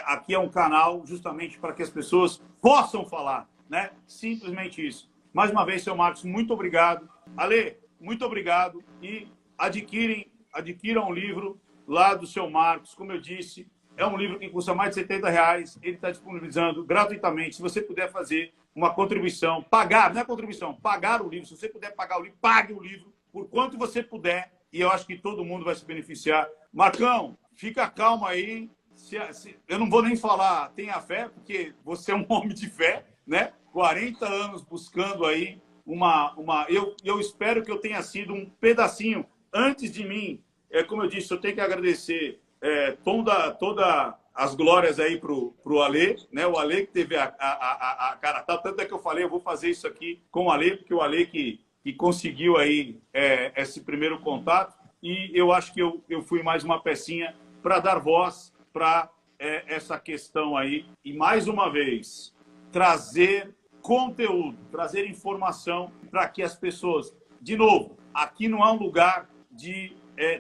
Aqui é um canal justamente para que as pessoas possam falar, né? Simplesmente isso. Mais uma vez, seu Marcos, muito obrigado. Ale, muito obrigado. E adquiram um livro lá do seu Marcos. Como eu disse, é um livro que custa mais de R$70. Ele está disponibilizando gratuitamente. Se você puder fazer uma contribuição, pagar, não é contribuição, pagar o livro. Se você puder pagar o livro, pague o livro por quanto você puder. E eu acho que todo mundo vai se beneficiar. Marcão, fica calmo aí. Eu não vou nem falar tenha fé, porque você é um homem de fé, né? 40 anos buscando aí eu espero que eu tenha sido um pedacinho antes de mim. Como eu disse, eu tenho que agradecer toda as glórias aí pro Alê, né? O Alê que teve a cara tal, tanto é que eu falei, eu vou fazer isso aqui com o Alê, porque o Alê que conseguiu aí esse primeiro contato, e eu acho que eu fui mais uma pecinha para dar voz para essa questão aí, e mais uma vez trazer conteúdo, trazer informação para que as pessoas, de novo, aqui não é um lugar de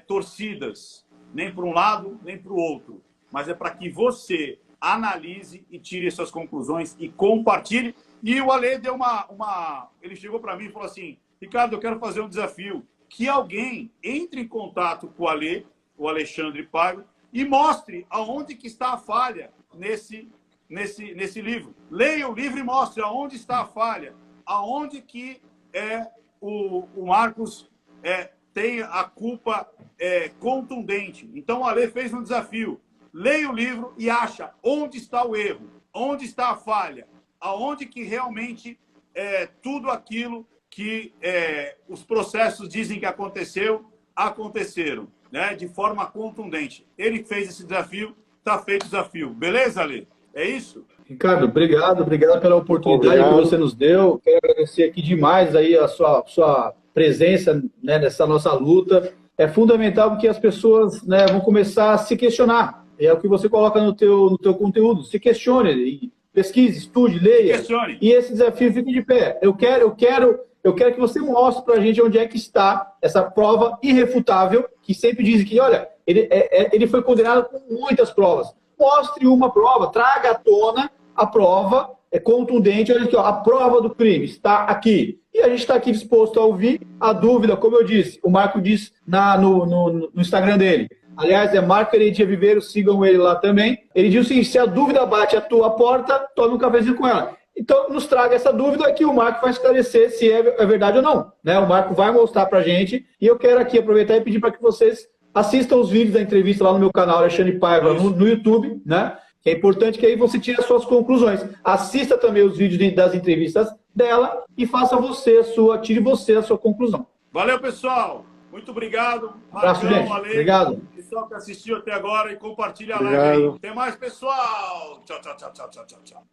torcidas, nem para um lado, nem para o outro, mas é para que você analise e tire suas conclusões e compartilhe. E o Ale deu ele chegou para mim e falou assim: Ricardo, eu quero fazer um desafio, que alguém entre em contato com o Ale, o Alexandre Paiva, e mostre aonde que está a falha nesse livro. Leia o livro e mostre aonde está a falha, aonde que o Marcos tem a culpa contundente. Então, o Ale fez um desafio. Leia o livro e acha onde está o erro, onde está a falha, aonde que realmente tudo aquilo que os processos dizem que aconteceram, né, de forma contundente. Ele fez esse desafio, está feito o desafio. Beleza, Ale? É isso? Ricardo, obrigado pela oportunidade que você nos deu. Quero agradecer aqui demais aí a sua presença, né, nessa nossa luta. É fundamental porque as pessoas, né, vão começar a se questionar. É o que você coloca no teu conteúdo. Se questione, pesquise, estude, leia. Questione. E esse desafio fique de pé. Eu quero que você mostre para a gente onde é que está essa prova irrefutável, que sempre dizem que, olha, ele foi condenado com muitas provas. Mostre uma prova, traga à tona a prova contundente. Olha aqui, ó, a prova do crime está aqui. E a gente está aqui disposto a ouvir. A dúvida, como eu disse, o Marco disse no Instagram dele. Aliás, é Marco Heredia Viveiro, sigam ele lá também. Ele diz o seguinte: se a dúvida bate a tua porta, tome um cafezinho com ela. Então, nos traga essa dúvida que o Marco vai esclarecer se é verdade ou não, né? O Marco vai mostrar para a gente. E eu quero aqui aproveitar e pedir para que vocês assistam os vídeos da entrevista lá no meu canal, Alexandre Paiva, no YouTube, né? Que é importante que aí você tire as suas conclusões. Assista também os vídeos das entrevistas dela e faça tire você a sua conclusão. Não. Valeu, pessoal. Muito obrigado. Abraço, gente. Ale, obrigado. Pessoal que assistiu até agora e compartilha a Obrigado. live aí. Até mais, pessoal. Tchau, tchau, tchau, tchau, tchau, tchau.